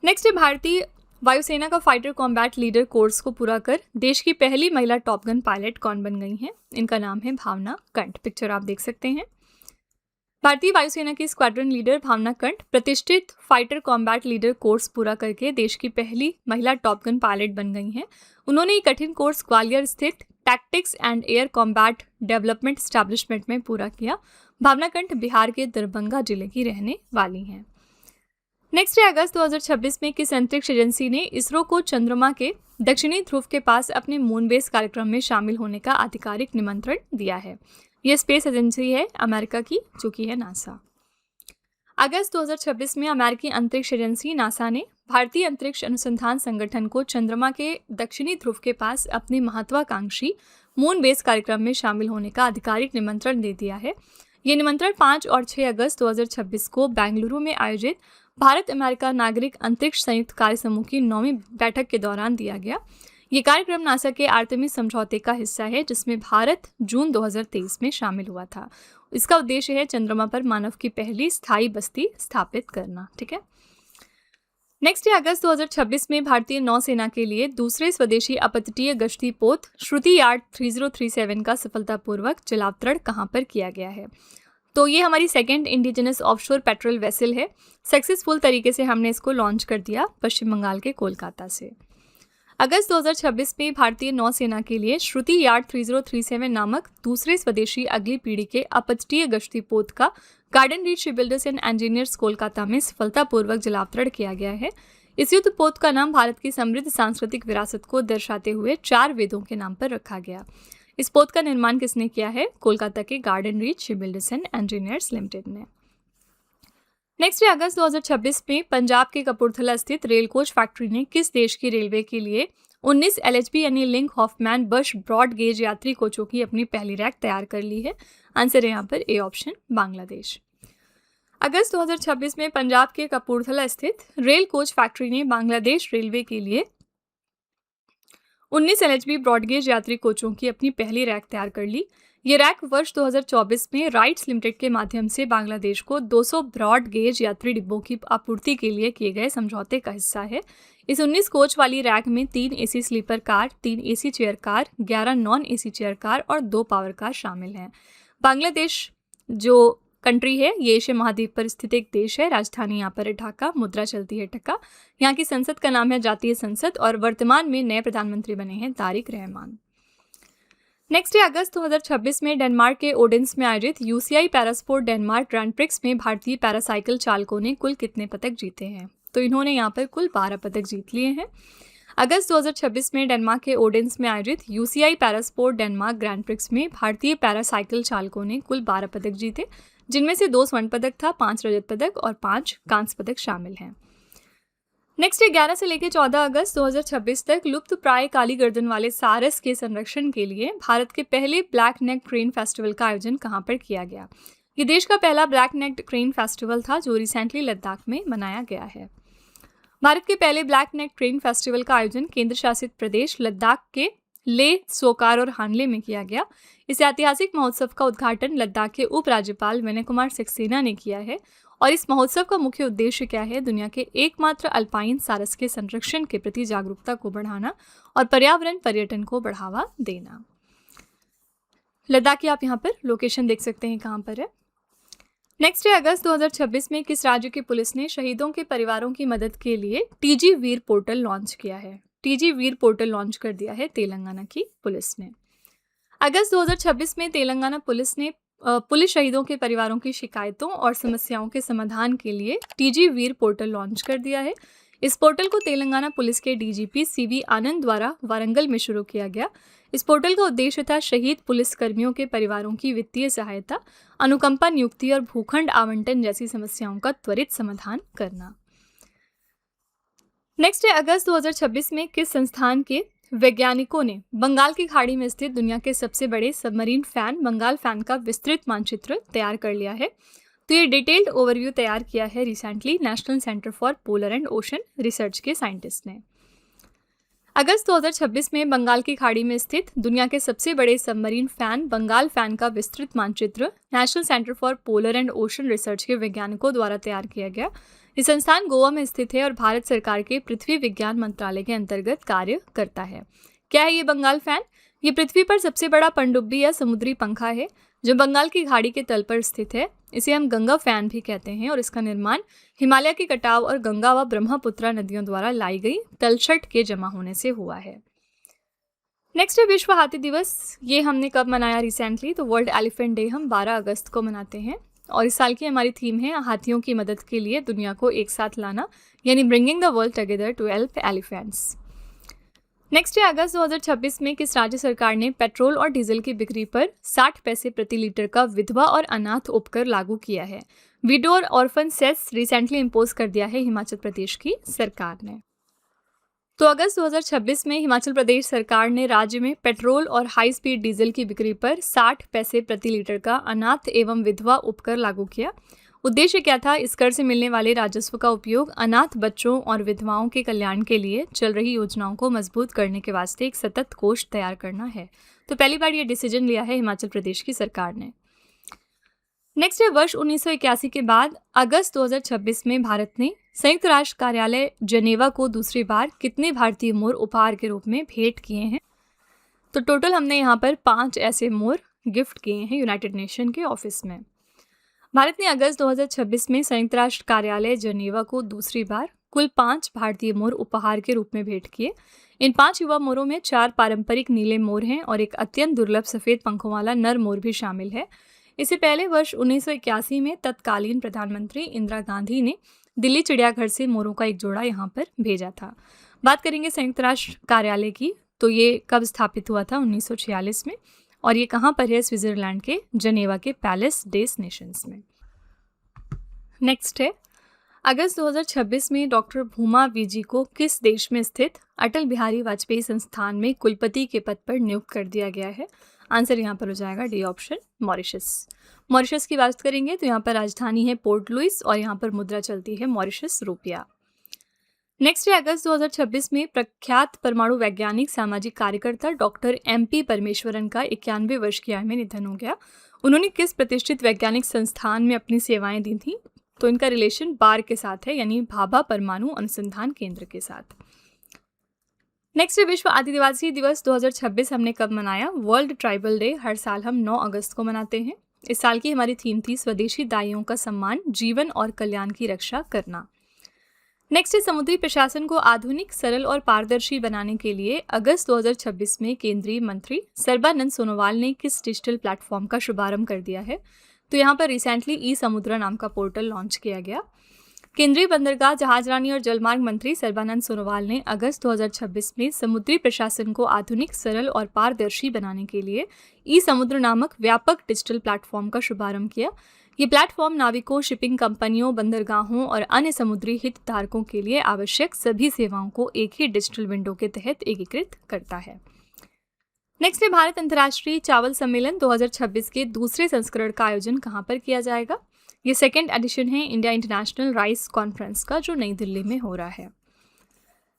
Speaker 1: नेक्स्ट है भारतीय वायुसेना का फाइटर कॉम्बैट लीडर कोर्स को पूरा कर देश की पहली महिला टॉप गन पायलट कौन बन गई हैं। इनका नाम है भावना कंठ। पिक्चर आप देख सकते हैं। भारतीय वायुसेना की स्क्वाड्रन लीडर भावना कंठ प्रतिष्ठित फाइटर कॉम्बैट लीडर कोर्स पूरा करके देश की पहली महिला टॉप गन पायलट बन गई हैं। उन्होंने ये कठिन कोर्स ग्वालियर स्थित tactics and air combat development establishment में पूरा किया। भावना कंठ बिहार के दरभंगा जिले की रहने वाली हैं। नेक्स्ट है अगस्त 2026 में किस अंतरिक्ष एजेंसी ने इसरो को चंद्रमा के दक्षिणी ध्रुव के पास अपने मून बेस कार्यक्रम में शामिल होने का आधिकारिक निमंत्रण दिया है। यह स्पेस एजेंसी है अमेरिका की, जो कि है नासा। अगस्त 2026 में अमेरिकी अंतरिक्ष एजेंसी नासा ने भारतीय अंतरिक्ष अनुसंधान संगठन को चंद्रमा के दक्षिणी ध्रुव के पास अपने महत्वाकांक्षी मून बेस कार्यक्रम में शामिल होने का आधिकारिक निमंत्रण दे दिया है। ये निमंत्रण 5 और 6 अगस्त 2026 को बेंगलुरु में आयोजित भारत अमेरिका नागरिक अंतरिक्ष संयुक्त कार्य समूह की 9वीं बैठक के दौरान दिया गया। ये कार्यक्रम नासा के आर्टेमिस समझौते का हिस्सा है, जिसमें भारत जून 2023 में शामिल हुआ था। इसका उद्देश्य है चंद्रमा पर मानव की पहली स्थायी बस्ती स्थापित करना। ठीक है। नेक्स्ट है अगस्त 2026 में भारतीय नौसेना के लिए दूसरे स्वदेशी अपतटीय गश्ती पोत श्रुति यार्ड 3037 का सफलतापूर्वक जलावतरण कहाँ पर किया गया है। तो ये हमारी second indigenous offshore patrol vessel है। सक्सेसफुल तरीके से हमने इसको लॉन्च कर दिया पश्चिम बंगाल के कोलकाता से। अगस्त 2026 में भारतीय नौसेना के लिए श्रुति यार्ड 3037 नामक दूसरे स्वदेशी अगली पीढ़ी के अपतटीय गश्ती पोत का garden reach shipbuilders and engineers Kolkata में सफलतापूर्वक जलावतरण किया गया है। इस युद्ध पोत का नाम भारत की समृद्ध सांस्कृतिक विरासत को दर्शाते हुए 4 वेदों के नाम पर रखा गया। इस पोत का निर्माण किसने किया है? कोलकाता के garden reach shipbuilders and engineers limited ने। नेक्स्ट है अगस्त 2026 में पंजाब के कपूरथला स्थित रेल कोच फैक्ट्री ने किस देश की रेलवे के लिए 19 LHB यानी लिंक हॉफमैन बश ब्रॉड गेज यात्री कोचों की अपनी पहली रैक तैयार कर ली है। आंसर है यहाँ पर ए ऑप्शन, बांग्लादेश। अगस्त 2026 में पंजाब के कपूरथला स्थित रेल कोच फैक्ट्री ने बांग्लादेश रेलवे के लिए 19 LHB ब्रॉडगेज यात्री कोचों की अपनी पहली रैक तैयार कर ली। ये रैक वर्ष 2024 में राइट्स लिमिटेड के माध्यम से बांग्लादेश को 200 ब्रॉड गेज यात्री डिब्बों की आपूर्ति के लिए किए गए समझौते का हिस्सा है। इस 19 कोच वाली रैक में 3 AC sleeper car, 3 AC chair car, 11 non AC chair car और 2 पावर कार शामिल हैं। बांग्लादेश जो कंट्री है ये एशिया महाद्वीप पर स्थित एक देश है। राजधानी यहाँ पर है ढाका, मुद्रा चलती है टका। यहाँ की संसद का नाम है जातीय संसद और वर्तमान में नए प्रधानमंत्री बने हैं तारिक रहमान। नेक्स्ट है अगस्त 2026 में डेनमार्क के ओडेंस में आयोजित UCI पैरास्पोर्ट डेनमार्क ग्रैंड प्रिक्स में भारतीय पैरासाइकिल चालकों ने कुल कितने पदक जीते हैं? तो इन्होंने यहाँ पर कुल 12 पदक जीत लिए हैं। अगस्त 2026 में डेनमार्क के ओडेंस में आयोजित UCI पैरास्पोर्ट डेनमार्क ग्रैंड प्रिक्स में भारतीय पैरासाइकिल चालकों ने कुल 12 पदक जीते, जिनमें से 2 स्वर्ण पदक था, 5 रजत पदक और 5 कांस्य पदक शामिल हैं। नेक्स्ट है 11 से लेकर 14 अगस्त 2026 तक लुप्त प्राय काली गर्दन वाले सारस के संरक्षण के लिए भारत के पहले ब्लैक नेक क्रेन फेस्टिवल का आयोजन कहाँ पर किया गया? ये देश का पहला ब्लैक नेक क्रेन फेस्टिवल था जो रिसेंटली लद्दाख में मनाया गया है। भारत के पहले ब्लैक नेक क्रेन फेस्टिवल का आयोजन केंद्र शासित प्रदेश लद्दाख के लेह, सोकार और हानले में किया गया। इस ऐतिहासिक महोत्सव का उद्घाटन लद्दाख के उपराज्यपाल विनय कुमार सक्सेना ने किया है और इस महोत्सव का मुख्य उद्देश्य क्या है? दुनिया के एकमात्र अल्पाइन सारस के संरक्षण के प्रति जागरूकता को बढ़ाना और पर्यावरण पर्यटन को बढ़ावा देना। लद्दाख की आप यहाँ पर लोकेशन देख सकते हैं कहाँ पर है। नेक्स्ट है, अगस्त 2026 में किस राज्य की पुलिस ने शहीदों के परिवारों की मदद के लिए टीजी वीर पोर्टल लॉन्च किया है? टीजी वीर पोर्टल लॉन्च कर दिया है तेलंगाना की पुलिस ने। अगस्त 2026 में तेलंगाना पुलिस ने पुलिस शहीदों के परिवारों की शिकायतों और समस्याओं के समाधान के लिए टीजी वीर पोर्टल लॉन्च कर दिया है। इस पोर्टल को तेलंगाना पुलिस के डीजीपी सीवी आनंद द्वारा वारंगल में शुरू किया गया। इस पोर्टल का उद्देश्य था शहीद पुलिस कर्मियों के परिवारों की वित्तीय सहायता, अनुकंपा नियुक्ति और भूखंड आवंटन जैसी समस्याओं का त्वरित समाधान करना। नेक्स्ट है, अगस्त 2026 में किस संस्थान के वैज्ञानिकों ने बंगाल की खाड़ी में स्थित दुनिया के सबसे बड़े सबमरीन फैन बंगाल फैन का विस्तृत मानचित्र तैयार कर लिया है? तो ये डिटेल्ड ओवरव्यू तैयार किया है recently national centre for polar and ocean research के साइंटिस्ट ने। अगस्त 2026 में बंगाल की खाड़ी में स्थित दुनिया के सबसे बड़े सबमरीन फैन बंगाल फैन का विस्तृत मानचित्र national centre for polar and ocean research के वैज्ञानिकों द्वारा तैयार किया गया। ये संस्थान गोवा में स्थित है और भारत सरकार के पृथ्वी विज्ञान मंत्रालय के अंतर्गत कार्य करता है। क्या है ये बंगाल फैन? ये पृथ्वी पर सबसे बड़ा पनडुब्बी या समुद्री पंखा है जो बंगाल की खाड़ी के तल पर स्थित है। इसे हम गंगा फैन भी कहते हैं और इसका निर्माण हिमालय के कटाव और गंगा व ब्रह्मपुत्रा नदियों द्वारा लाई गई तलछट के जमा होने से हुआ है। नेक्स्ट है विश्व हाथी दिवस। ये हमने कब मनाया रिसेंटली? तो वर्ल्ड एलिफेंट डे हम 12 अगस्त को मनाते हैं और इस साल की हमारी थीम है हाथियों की मदद के लिए दुनिया को एक साथ लाना, यानी bringing the world together to help elephants. Next है, अगस्त 2026 में किस राज्य सरकार ने पेट्रोल और डीजल की बिक्री पर 60 पैसे प्रति लीटर का विधवा और अनाथ उपकर लागू किया है? विडो और ऑर्फन सेस रिसेंटली इम्पोज कर दिया है हिमाचल प्रदेश की सरकार ने। तो अगस्त 2026 में हिमाचल प्रदेश सरकार ने राज्य में पेट्रोल और हाई स्पीड डीजल की बिक्री पर 60 पैसे प्रति लीटर का अनाथ एवं विधवा उपकर लागू किया। उद्देश्य क्या था? इस कर से मिलने वाले राजस्व का उपयोग अनाथ बच्चों और विधवाओं के कल्याण के लिए चल रही योजनाओं को मजबूत करने के वास्ते एक सतत कोष तैयार करना है। तो पहली बार ये डिसीजन लिया है हिमाचल प्रदेश की सरकार ने। नेक्स्ट है, वर्ष 1981 के बाद अगस्त 2026 में भारत ने संयुक्त राष्ट्र कार्यालय जनेवा को दूसरी बार कितने भारतीय मोर उपहार के रूप में भेंट किए हैं? तो टोटल हमने यहाँ पर 5 ऐसे मोर गिफ्ट किए हैं यूनाइटेड नेशन के ऑफिस में। भारत ने अगस्त 2026 में संयुक्त राष्ट्र कार्यालय जनेवा को दूसरी बार कुल 5 भारतीय मोर उपहार के रूप में भेंट किए। इन 5 युवा मोरों में 4 पारंपरिक नीले मोर हैं और एक अत्यंत दुर्लभ सफ़ेद पंखों वाला नर मोर भी शामिल है। इससे पहले वर्ष 1981 में तत्कालीन प्रधानमंत्री इंदिरा गांधी ने दिल्ली चिड़ियाघर से मोरों का एक जोड़ा यहाँ पर भेजा था। बात करेंगे संयुक्त राष्ट्र कार्यालय की, तो ये कब स्थापित हुआ था? 1946 में, और ये कहाँ पर है? स्विट्जरलैंड के जनेवा के पैलेस डेस नेशंस में। नेक्स्ट है, अगस्त 2026 में डॉक्टर भूमा वीजी को किस देश में स्थित अटल बिहारी वाजपेयी संस्थान में कुलपति के पद पर नियुक्त कर दिया गया है? आंसर यहाँ पर हो जाएगा डी ऑप्शन, मॉरिशस। मॉरिशस की बात करेंगे तो यहाँ पर राजधानी है पोर्ट लुइस और यहाँ पर मुद्रा चलती है मॉरिशस रुपया। नेक्स्ट है, अगस्त 2026 में प्रख्यात परमाणु वैज्ञानिक सामाजिक कार्यकर्ता डॉक्टर MP परमेश्वरन का 91 वर्ष की आयु में निधन हो गया। उन्होंने किस प्रतिष्ठित वैज्ञानिक संस्थान में अपनी सेवाएं दी थी? तो इनका रिलेशन बार के साथ है, यानी भाभा परमाणु अनुसंधान केंद्र के साथ। नेक्स्ट है, विश्व आदिवासी दिवस 2026 हमने कब मनाया? वर्ल्ड ट्राइबल डे हर साल हम 9 अगस्त को मनाते हैं। इस साल की हमारी थीम थी स्वदेशी दाइयों का सम्मान, जीवन और कल्याण की रक्षा करना। नेक्स्ट है, समुद्री प्रशासन को आधुनिक, सरल और पारदर्शी बनाने के लिए अगस्त 2026 में केंद्रीय मंत्री सर्बानंद सोनोवाल ने किस डिजिटल प्लेटफॉर्म का शुभारंभ कर दिया है? तो यहाँ पर रिसेंटली ई समुद्रा नाम का पोर्टल लॉन्च किया गया। केंद्रीय बंदरगाह, जहाजरानी और जलमार्ग मंत्री सर्बानंद सोनोवाल ने अगस्त 2026 में समुद्री प्रशासन को आधुनिक, सरल और पारदर्शी बनाने के लिए ई समुद्र नामक व्यापक डिजिटल प्लेटफॉर्म का शुभारंभ किया। ये प्लेटफॉर्म नाविकों, शिपिंग कंपनियों, बंदरगाहों और अन्य समुद्री हितधारकों के लिए आवश्यक सभी सेवाओं को एक ही डिजिटल विंडो के तहत एकीकृत करता है। नेक्स्ट है, भारत अंतर्राष्ट्रीय चावल सम्मेलन 2026 के दूसरे संस्करण का आयोजन कहाँ पर किया जाएगा? ये सेकेंड एडिशन है इंडिया इंटरनेशनल राइस कॉन्फ्रेंस का, जो नई दिल्ली में हो रहा है।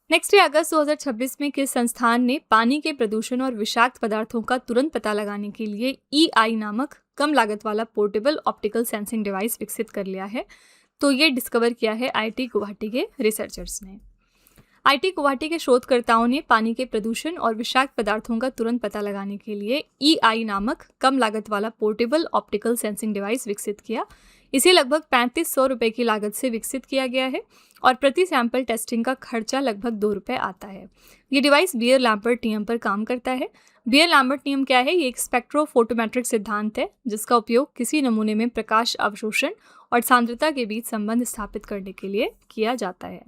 Speaker 1: नेक्स्ट है, अगस्त 2026 में किस संस्थान ने पानी के प्रदूषण और विषाक्त पदार्थों का तुरंत पता लगाने के लिए EI नामक कम लागत वाला पोर्टेबल ऑप्टिकल सेंसिंग डिवाइस विकसित कर लिया है? तो ये डिस्कवर किया है आईआईटी गुवाहाटी के रिसर्चर्स ने। आईआईटी गुवाहाटी के शोधकर्ताओं ने पानी के प्रदूषण और विषाक्त पदार्थों का तुरंत पता लगाने के लिए EI नामक कम लागत वाला पोर्टेबल ऑप्टिकल सेंसिंग डिवाइस विकसित किया। इसे लगभग 3500 रुपये की लागत से विकसित किया गया है और प्रति सैंपल टेस्टिंग का खर्चा लगभग 2 रुपये आता है। ये डिवाइस बियर लैम्बर्ट नियम पर काम करता है। बियर लैम्बर्ट नियम क्या है? ये एक स्पेक्ट्रोफोटोमेट्रिक सिद्धांत है जिसका उपयोग किसी नमूने में प्रकाश अवशोषण और सांद्रता के बीच संबंध स्थापित करने के लिए किया जाता है।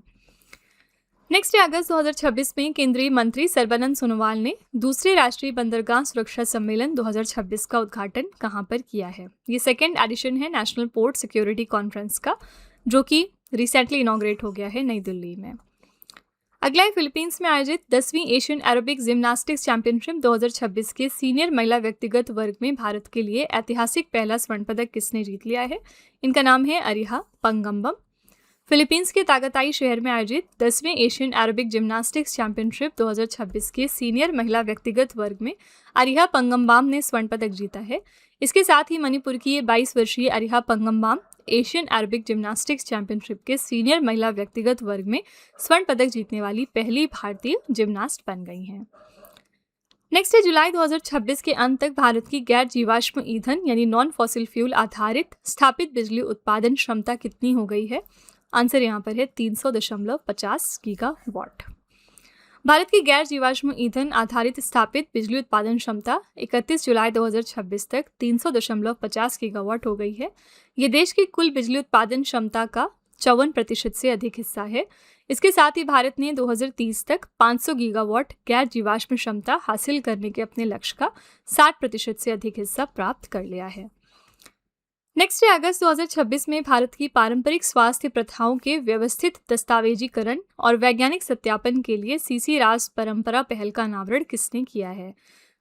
Speaker 1: नेक्स्ट अगस्त 2026 में केंद्रीय मंत्री सर्बानंद सोनोवाल ने दूसरे राष्ट्रीय बंदरगाह सुरक्षा सम्मेलन 2026 का उद्घाटन कहां पर किया है? ये सेकेंड एडिशन है नेशनल पोर्ट सिक्योरिटी कॉन्फ्रेंस का, जो कि रिसेंटली इनॉग्रेट हो गया है नई दिल्ली में। अगला है फिलीपींस में आयोजित 10वीं एशियन एरोबिक जिम्नास्टिक्स चैंपियनशिप 2026 के सीनियर महिला व्यक्तिगत वर्ग में भारत के लिए ऐतिहासिक पहला स्वर्ण पदक किसने जीत लिया है? इनका नाम है अरिहा पंगम्बम। फिलीपींस के तागताई शहर में आयोजित 10वें एशियन एरोबिक जिम्नास्टिक्स चैंपियनशिप 2026 के सीनियर महिला व्यक्तिगत वर्ग में अरिहा पंगम्बाम ने स्वर्ण पदक जीता है। इसके साथ ही मणिपुर की ये 22 वर्षीय Ariha Pangambam Asian aerobic gymnastics championship के सीनियर महिला व्यक्तिगत वर्ग में स्वर्ण पदक जीतने वाली पहली भारतीय जिम्नास्ट बन गई हैं। नेक्स्ट है जुलाई 2026 के अंत तक भारत की गैर जीवाश्म ईंधन यानी नॉन फॉसिल फ्यूल आधारित स्थापित बिजली उत्पादन क्षमता कितनी हो गई है? आंसर यहाँ पर है 300.50 गीगावाट। भारत की गैर जीवाश्म ईंधन आधारित स्थापित बिजली उत्पादन क्षमता 31 जुलाई 2026 तक 300.50 गीगावाट हो गई है। ये देश की कुल बिजली उत्पादन क्षमता का 54% से अधिक हिस्सा है। इसके साथ ही भारत ने 2030 तक 500 गीगावाट गैर जीवाश्म क्षमता हासिल करने के अपने लक्ष्य का 60% से अधिक हिस्सा प्राप्त कर लिया है। नेक्स्ट है अगस्त 2026 में भारत की पारंपरिक स्वास्थ्य प्रथाओं के व्यवस्थित दस्तावेजीकरण और वैज्ञानिक सत्यापन के लिए सीसी राज परंपरा पहल का अनावरण किसने किया है?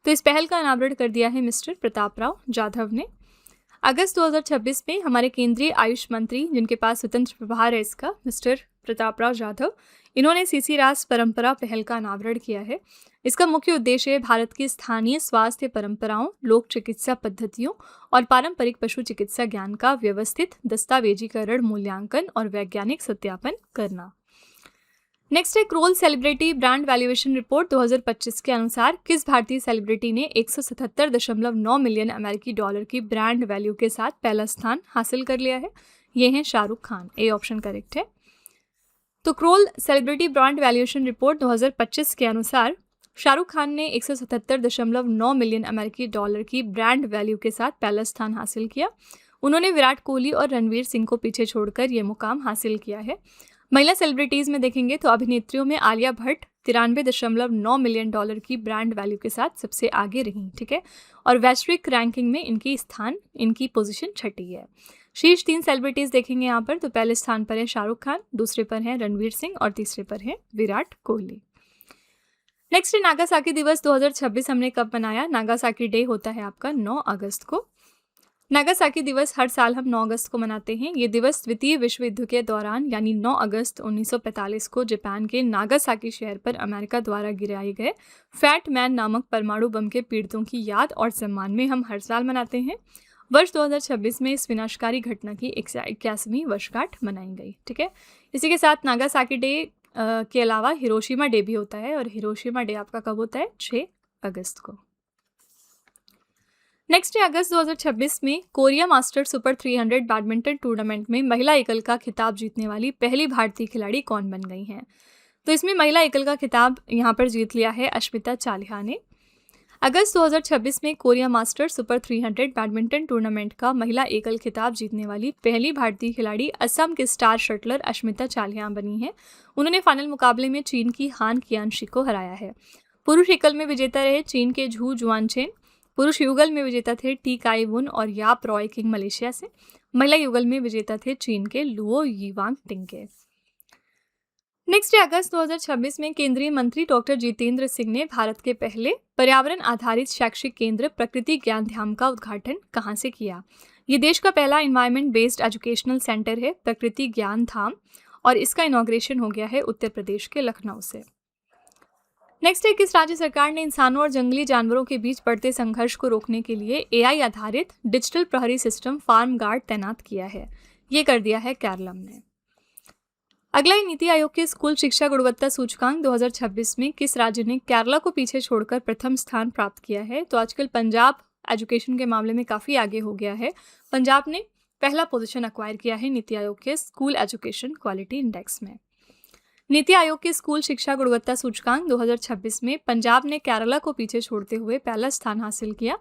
Speaker 1: तो इस पहल का अनावरण कर दिया है मिस्टर प्रतापराव जाधव ने। अगस्त 2026 में हमारे केंद्रीय आयुष मंत्री, जिनके पास स्वतंत्र प्रभार है इसका, मिस्टर प्रतापराव जाधव, इन्होंने सीसी राज परंपरा पहल का अनावरण किया है। इसका मुख्य उद्देश्य भारत की स्थानीय स्वास्थ्य परंपराओं, लोक चिकित्सा पद्धतियों और पारंपरिक पशु चिकित्सा ज्ञान का व्यवस्थित दस्तावेजीकरण, मूल्यांकन और वैज्ञानिक सत्यापन करना। नेक्स्ट है crawl celebrity brand valuation report 2025 के अनुसार किस भारतीय सेलिब्रिटी ने 177.9 मिलियन अमेरिकी डॉलर की ब्रांड वैल्यू के साथ पहला स्थान हासिल कर लिया है? ये है Shahrukh Khan. A option correct है। तो crawl celebrity brand valuation report 2025 के अनुसार शाहरुख खान ने 177.9 मिलियन अमेरिकी डॉलर की ब्रांड वैल्यू के साथ पहला स्थान हासिल किया। उन्होंने विराट कोहली और रणवीर सिंह को पीछे छोड़कर ये मुकाम हासिल किया है। महिला सेलिब्रिटीज़ में देखेंगे तो अभिनेत्रियों में आलिया भट्ट 93.9 मिलियन डॉलर की ब्रांड वैल्यू के साथ सबसे आगे रही, ठीक है, और वैश्विक रैंकिंग में इनकी पोजीशन 6ठी है। शीर्ष 3 सेलिब्रिटीज़ देखेंगे यहाँ पर, तो पहले स्थान पर है शाहरुख खान, दूसरे पर है रणवीर सिंह और तीसरे पर है विराट कोहली। नेक्स्ट है नागासाकी दिवस 2026 हमने कब मनाया? नागासाकी डे होता है आपका 9 अगस्त को। नागासाकी दिवस हर साल हम 9 अगस्त को मनाते हैं। ये दिवस द्वितीय विश्व युद्ध के दौरान यानी 9 अगस्त 1945 को जापान के नागासाकी शहर पर अमेरिका द्वारा गिराए गए फैट मैन नामक परमाणु बम के पीड़ितों की याद और सम्मान में हम हर साल मनाते हैं। वर्ष 2026 में इस विनाशकारी घटना की 81वीं वर्षगांठ मनाई गई, ठीक है। इसी के साथ नागासाकी डे के अलावा हिरोशिमा डे भी होता है, और हिरोशिमा डे आपका कब होता है? 6 अगस्त को। नेक्स्ट है अगस्त 2026 में Korea master super 300 badminton tournament में महिला एकल का खिताब जीतने वाली पहली भारतीय खिलाड़ी कौन बन गई हैं? तो इसमें महिला एकल का खिताब यहाँ पर जीत लिया है अश्मिता चालिहा ने। अगस्त 2026 में Korea master super 300 badminton tournament का महिला एकल खिताब जीतने वाली पहली भारतीय खिलाड़ी असम के स्टार शटलर अश्मिता चालिहा बनी है। उन्होंने फाइनल मुकाबले में चीन की हान कियांशी को हराया है। पुरुष एकल में विजेता रहे चीन के झू जुआनचेन, पुरुष युगल में विजेता थे टी काई वुन और याप रॉय किंग मलेशिया से, महिला युगल में विजेता थे चीन के लुओ यीवांग टिंगे। नेक्स्ट अगस्त 2026 में केंद्रीय मंत्री डॉक्टर जितेंद्र सिंह ने भारत के पहले पर्यावरण आधारित शैक्षिक केंद्र प्रकृति ज्ञान धाम का उद्घाटन कहां से किया? ये देश का पहला एनवायरमेंट बेस्ड एजुकेशनल सेंटर है प्रकृति ज्ञान धाम, और इसका इनॉग्रेशन हो गया है उत्तर प्रदेश के लखनऊ से। नेक्स्ट है किस राज्य सरकार ने इंसानों और जंगली जानवरों के बीच बढ़ते संघर्ष को रोकने के लिए AI आधारित डिजिटल प्रहरी सिस्टम फार्म गार्ड तैनात किया है? ये कर दिया है केरलम ने। अगला ही नीति आयोग के स्कूल शिक्षा गुणवत्ता सूचकांक 2026 में किस राज्य ने केरला को पीछे छोड़कर प्रथम स्थान प्राप्त किया है? तो आजकल पंजाब एजुकेशन के मामले में काफ़ी आगे हो गया है। पंजाब ने पहला पोजीशन अक्वायर किया है नीति आयोग के स्कूल एजुकेशन क्वालिटी इंडेक्स में। नीति आयोग के स्कूल शिक्षा गुणवत्ता सूचकांक 2026 में पंजाब ने केरला को पीछे छोड़ते हुए पहला स्थान हासिल किया।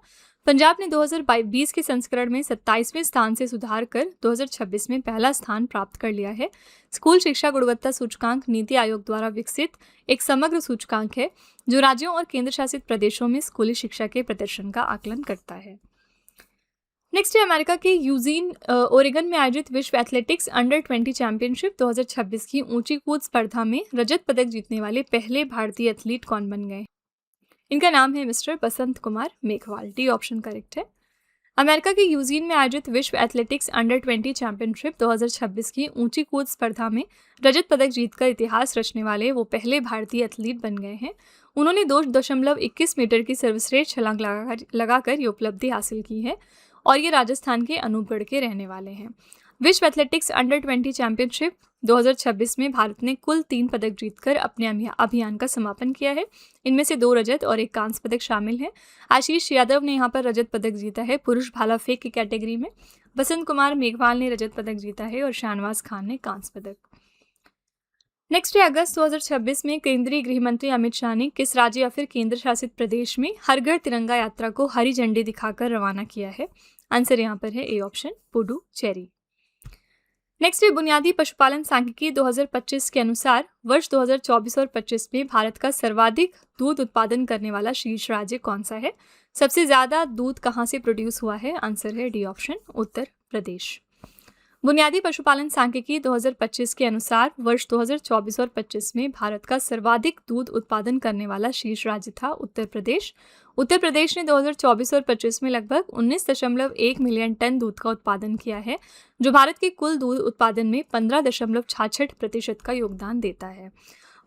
Speaker 1: पंजाब ने 2020 के संस्करण में 27वें स्थान से सुधार कर 2026 में पहला स्थान प्राप्त कर लिया है। स्कूल शिक्षा गुणवत्ता सूचकांक नीति आयोग द्वारा विकसित एक समग्र सूचकांक है जो राज्यों और केंद्र शासित प्रदेशों में स्कूली शिक्षा के प्रदर्शन का आकलन करता है। नेक्स्ट है अमेरिका के यूजीन ओरेगन में आयोजित विश्व एथलेटिक्स अंडर 20 चैंपियनशिप 2026 की ऊंची कूद स्पर्धा में रजत पदक जीतने वाले पहले भारतीय एथलीट कौन बन गए? इनका नाम है mister Basant Kumar Meghwal. D option correct है। अमेरिका के यूजीन में आयोजित विश्व एथलेटिक्स अंडर 20 चैंपियनशिप 2026 की ऊंची कूद स्पर्धा में रजत पदक जीतकर इतिहास रचने वाले वो पहले भारतीय एथलीट बन गए हैं। उन्होंने 2.21 मीटर की सर्वश्रेष्ठ छलांग लगाकर ये उपलब्धि हासिल की है और ये राजस्थान के अनूपगढ़ के रहने वाले हैं। विश्व एथलेटिक्स अंडर 20 चैंपियनशिप 2026 में भारत ने कुल 3 पदक जीतकर अपने अभियान का समापन किया है। इनमें से 2 रजत और 1 कांस्य पदक शामिल हैं। आशीष यादव ने यहाँ पर रजत पदक जीता है पुरुष भाला फेंक की कैटेगरी में। बसंत कुमार मेघवाल ने रजत पदक जीता है और शाहनवाज खान ने कांस्य पदक। नेक्स्ट है अगस्त 2026 में केंद्रीय गृह मंत्री अमित शाह ने किस राज्य या फिर केंद्र शासित प्रदेश में हर घर तिरंगा यात्रा को हरी झंडी दिखाकर रवाना किया है? आंसर यहाँ पर है ए ऑप्शन पुडुचेरी। नेक्स्ट है बुनियादी पशुपालन सांख्यिकी 2025 के अनुसार वर्ष 2024 और 25 में भारत का सर्वाधिक दूध उत्पादन करने वाला शीर्ष राज्य कौन सा है? सबसे ज्यादा दूध कहाँ से प्रोड्यूस हुआ है? आंसर है डी ऑप्शन उत्तर प्रदेश। बुनियादी पशुपालन सांख्यिकी 2025 के अनुसार वर्ष 2024 और 25 में भारत का सर्वाधिक दूध उत्पादन करने वाला शीर्ष राज्य था उत्तर प्रदेश। उत्तर प्रदेश ने 2024 और 25 में लगभग 19.1 मिलियन टन दूध का उत्पादन किया है जो भारत के कुल दूध उत्पादन में 15.66% का योगदान देता है।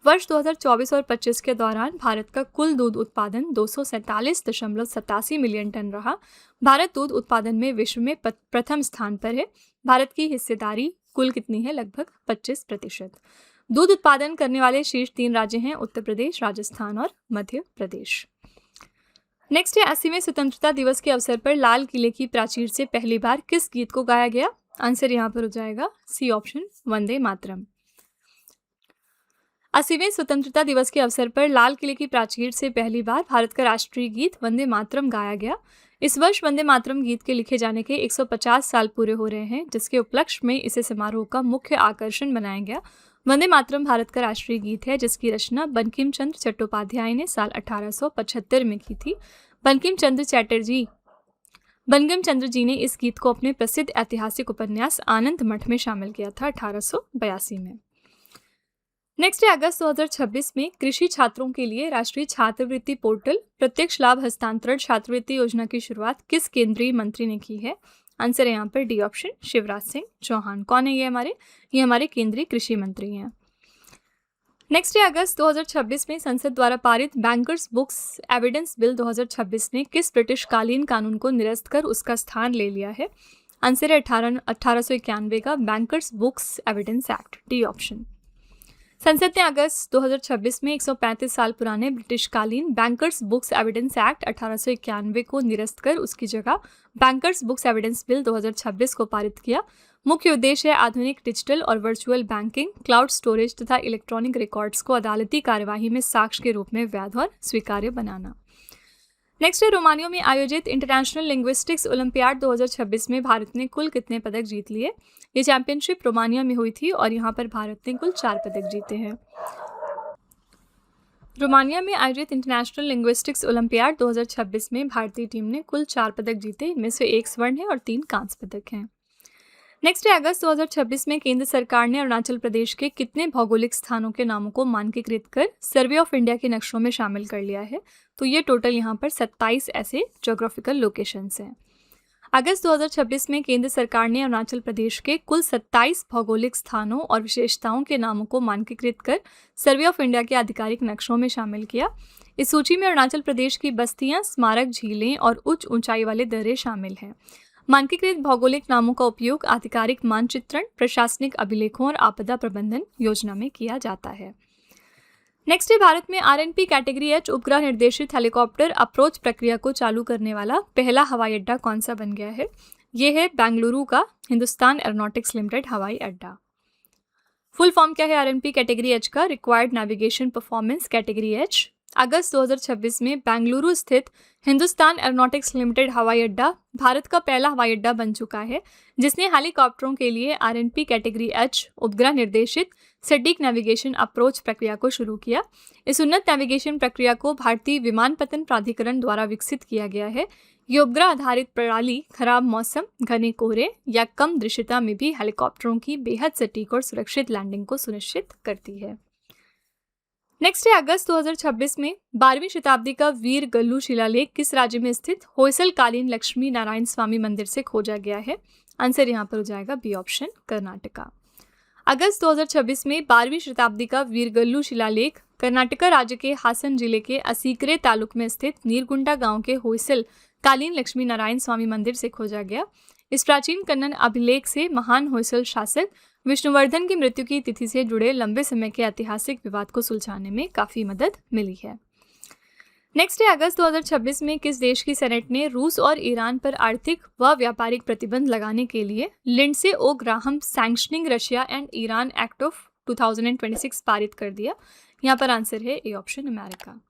Speaker 1: वर्ष 2024 और 25 के दौरान भारत का कुल दूध उत्पादन 247.87 मिलियन टन रहा। भारत दूध उत्पादन में विश्व में प्रथम स्थान पर है। भारत की हिस्सेदारी कुल कितनी है? लगभग 25%। दूध उत्पादन करने वाले शीर्ष 3 राज्य हैं उत्तर प्रदेश, राजस्थान और मध्य प्रदेश। नेक्स्ट है 80वें स्वतंत्रता दिवस के अवसर पर लाल किले की प्राचीर से पहली बार किस गीत को गाया गया? आंसर यहाँ पर हो जाएगा सी ऑप्शन वंदे मातरम। 80वें स्वतंत्रता दिवस के अवसर पर लाल किले की प्राचीर से पहली बार भारत का राष्ट्रीय गीत वंदे मातरम गाया गया। इस वर्ष वंदे मातरम गीत के लिखे जाने के 150 साल पूरे हो रहे हैं जिसके उपलक्ष्य में इसे समारोह का मुख्य आकर्षण बनाया गया। वंदे मातरम भारत का राष्ट्रीय गीत है जिसकी रचना बंकिम चंद्र चट्टोपाध्याय ने साल 1875 में की थी। बंकिम चंद्र जी ने इस गीत को अपने प्रसिद्ध ऐतिहासिक उपन्यास आनंद मठ में शामिल किया था 1882 में। नेक्स्ट है अगस्त 2026 में कृषि छात्रों के लिए राष्ट्रीय छात्रवृत्ति पोर्टल प्रत्यक्ष लाभ हस्तांतरण छात्रवृत्ति योजना की शुरुआत किस केंद्रीय मंत्री ने की है? आंसर है यहाँ पर डी ऑप्शन शिवराज सिंह चौहान। कौन है ये हमारे केंद्रीय कृषि मंत्री हैं। नेक्स्ट है अगस्त 2026 में संसद द्वारा पारित बैंकर्स बुक्स एविडेंस बिल 2026 ने किस ब्रिटिश कालीन कानून को निरस्त कर उसका स्थान ले लिया है? आंसर है 1891 का bankers books evidence act. D option. संसद ने अगस्त 2026 में 135 साल पुराने ब्रिटिशकालीन बैंकर्स बुक्स एविडेंस एक्ट 1891 को निरस्त कर उसकी जगह बैंकर्स बुक्स एविडेंस बिल 2026 को पारित किया। मुख्य उद्देश्य है आधुनिक डिजिटल और वर्चुअल बैंकिंग, क्लाउड स्टोरेज तथा इलेक्ट्रॉनिक रिकॉर्ड्स को अदालती कार्यवाही में साक्ष्य के रूप में वैध और स्वीकार्य बनाना। नेक्स्ट है रोमानिया में आयोजित इंटरनेशनल लिंग्विस्टिक्स ओलंपियाड 2026 में भारत ने कुल कितने पदक जीत लिए? ये चैंपियनशिप रोमानिया में हुई थी और यहाँ पर भारत ने कुल 4 पदक जीते हैं। रोमानिया में आयोजित इंटरनेशनल लिंग्विस्टिक्स ओलंपियाड 2026 में भारतीय टीम ने कुल 4 पदक जीते। इनमें से 1 स्वर्ण है और 3 कांस्य पदक हैं। नेक्स्ट है अगस्त 2026 में केंद्र सरकार ने अरुणाचल प्रदेश के कितने भौगोलिक स्थानों के नामों को मानकीकृत कर सर्वे ऑफ इंडिया के नक्शों में शामिल कर लिया है? तो ये टोटल यहाँ पर 27 ऐसे ज्योग्राफिकल लोकेशंस हैं। अगस्त 2026 में केंद्र सरकार ने अरुणाचल प्रदेश के कुल 27 भौगोलिक स्थानों और विशेषताओं के नामों को मानकीकृत कर सर्वे ऑफ इंडिया के आधिकारिक नक्शों में शामिल किया। इस सूची में अरुणाचल प्रदेश की बस्तियां, स्मारक, झीलें और उच्च ऊंचाई वाले दर्रे शामिल हैं। मानकीकृत भौगोलिक नामों का उपयोग आधिकारिक मानचित्रण, प्रशासनिक अभिलेखों और आपदा प्रबंधन योजना में किया जाता है। नेक्स्ट है, भारत में आरएनपी कैटेगरी एच उपग्रह निर्देशित हेलीकॉप्टर अप्रोच प्रक्रिया को चालू करने वाला पहला हवाई अड्डा कौन सा बन गया है? ये है बेंगलुरु का हिंदुस्तान एरोनॉटिक्स लिमिटेड हवाई अड्डा। फुल फॉर्म क्या है आरएनपी कैटेगरी एच का? Required navigation performance category H. अगस्त 2026 में बेंगलुरु स्थित हिंदुस्तान एरोनॉटिक्स लिमिटेड हवाई अड्डा भारत का पहला हवाई अड्डा बन चुका है जिसने हेलीकॉप्टरों के लिए आरएनपी कैटेगरी एच उपग्रह निर्देशित सटीक नेविगेशन अप्रोच प्रक्रिया को शुरू किया। इस उन्नत नेविगेशन प्रक्रिया को भारतीय विमानपत्तन प्राधिकरण द्वारा विकसित किया गया है। ये उपग्रह आधारित प्रणाली खराब मौसम, घने कोहरे या कम दृश्यता में भी हेलीकॉप्टरों की बेहद सटीक और सुरक्षित लैंडिंग को सुनिश्चित करती है। नेक्स्ट है, अगस्त 2026 में 12वीं शताब्दी का वीर गल्लू शिलालेख किस राज्य में स्थित होयसल कालीन लक्ष्मी नारायण स्वामी मंदिर से खोजा गया है? आंसर यहाँ पर हो जाएगा बी ऑप्शन, कर्नाटका। अगस्त 2026 में 12वीं शताब्दी का वीर गल्लू शिलालेख कर्नाटका राज्य के हासन जिले के असीकरे तालुक में स्थित नीरगुंडा गांव के होयसल कालीन लक्ष्मी नारायण स्वामी मंदिर से खोजा गया। इस प्राचीन कन्नड़ अभिलेख से महान होयसल शासक विष्णुवर्धन की मृत्यु की तिथि से जुड़े लंबे समय के ऐतिहासिक विवाद को सुलझाने में काफी मदद मिली है। नेक्स्ट है, अगस्त 2026 में किस देश की सेनेट ने रूस और ईरान पर आर्थिक व व्यापारिक प्रतिबंध लगाने के लिए Lindsey O Graham sanctioning Russia and Iran act of 2026 पारित कर दिया? यहाँ पर आंसर है ए ऑप्शन, अमेरिका।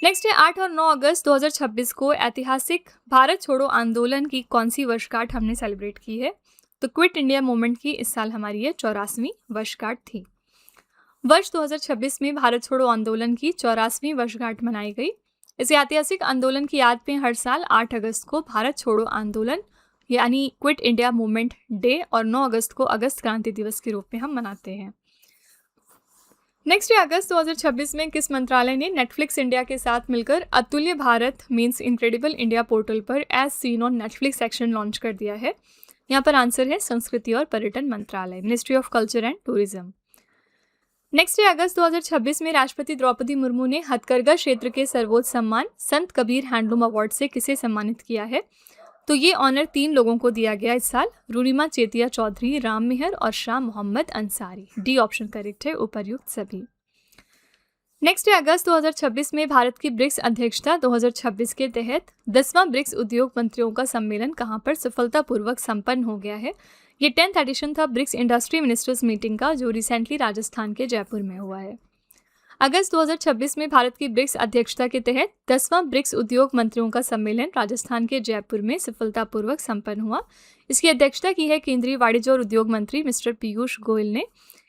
Speaker 1: नेक्स्ट है, 8 और 9 अगस्त 2026 को ऐतिहासिक भारत छोड़ो आंदोलन की कौन सी वर्षगांठ हमने सेलिब्रेट की है? तो क्विट इंडिया मूवमेंट की इस साल हमारी ये 84वीं वर्षगांठ थी। वर्ष 2026 में भारत छोड़ो आंदोलन की 84वीं वर्षगांठ मनाई गई। इस ऐतिहासिक आंदोलन की याद में हर साल 8 अगस्त को भारत छोड़ो आंदोलन यानी क्विट इंडिया मूवमेंट डे और 9 अगस्त को अगस्त क्रांति दिवस के रूप में हम मनाते हैं। नेक्स्ट है, अगस्त 2026 में किस मंत्रालय ने नेटफ्लिक्स इंडिया के साथ मिलकर Atulya Bharat means incredible India portal पर as seen on Netflix section launch कर दिया है? यहाँ पर आंसर है संस्कृति और पर्यटन मंत्रालय, ministry of culture and tourism. Next है, अगस्त 2026 में राष्ट्रपति द्रौपदी मुर्मू ने हथकरघा क्षेत्र के सर्वोच्च सम्मान संत कबीर हैंडलूम अवार्ड से किसे सम्मानित किया है? तो ये ऑनर 3 लोगों को दिया गया इस साल, रूरिमा चेतिया चौधरी, राम मेहर और Shah Mohammad Ansari. D option correct है, उपर्युक्त सभी। नेक्स्ट है, अगस्त 2026 में भारत की ब्रिक्स अध्यक्षता 2026 के तहत 10वां ब्रिक्स उद्योग मंत्रियों का सम्मेलन कहाँ पर सफलतापूर्वक संपन्न हो गया है? ये 10th एडिशन था ब्रिक्स इंडस्ट्री मिनिस्टर्स मीटिंग का जो रिसेंटली राजस्थान के जयपुर में हुआ है। अगस्त 2026 में भारत की ब्रिक्स अध्यक्षता के तहत 10वां ब्रिक्स उद्योग मंत्रियों का सम्मेलन राजस्थान के जयपुर में सफलतापूर्वक संपन्न हुआ। इसकी अध्यक्षता की है केंद्रीय वाणिज्य और उद्योग मंत्री मिस्टर पीयूष गोयल ने।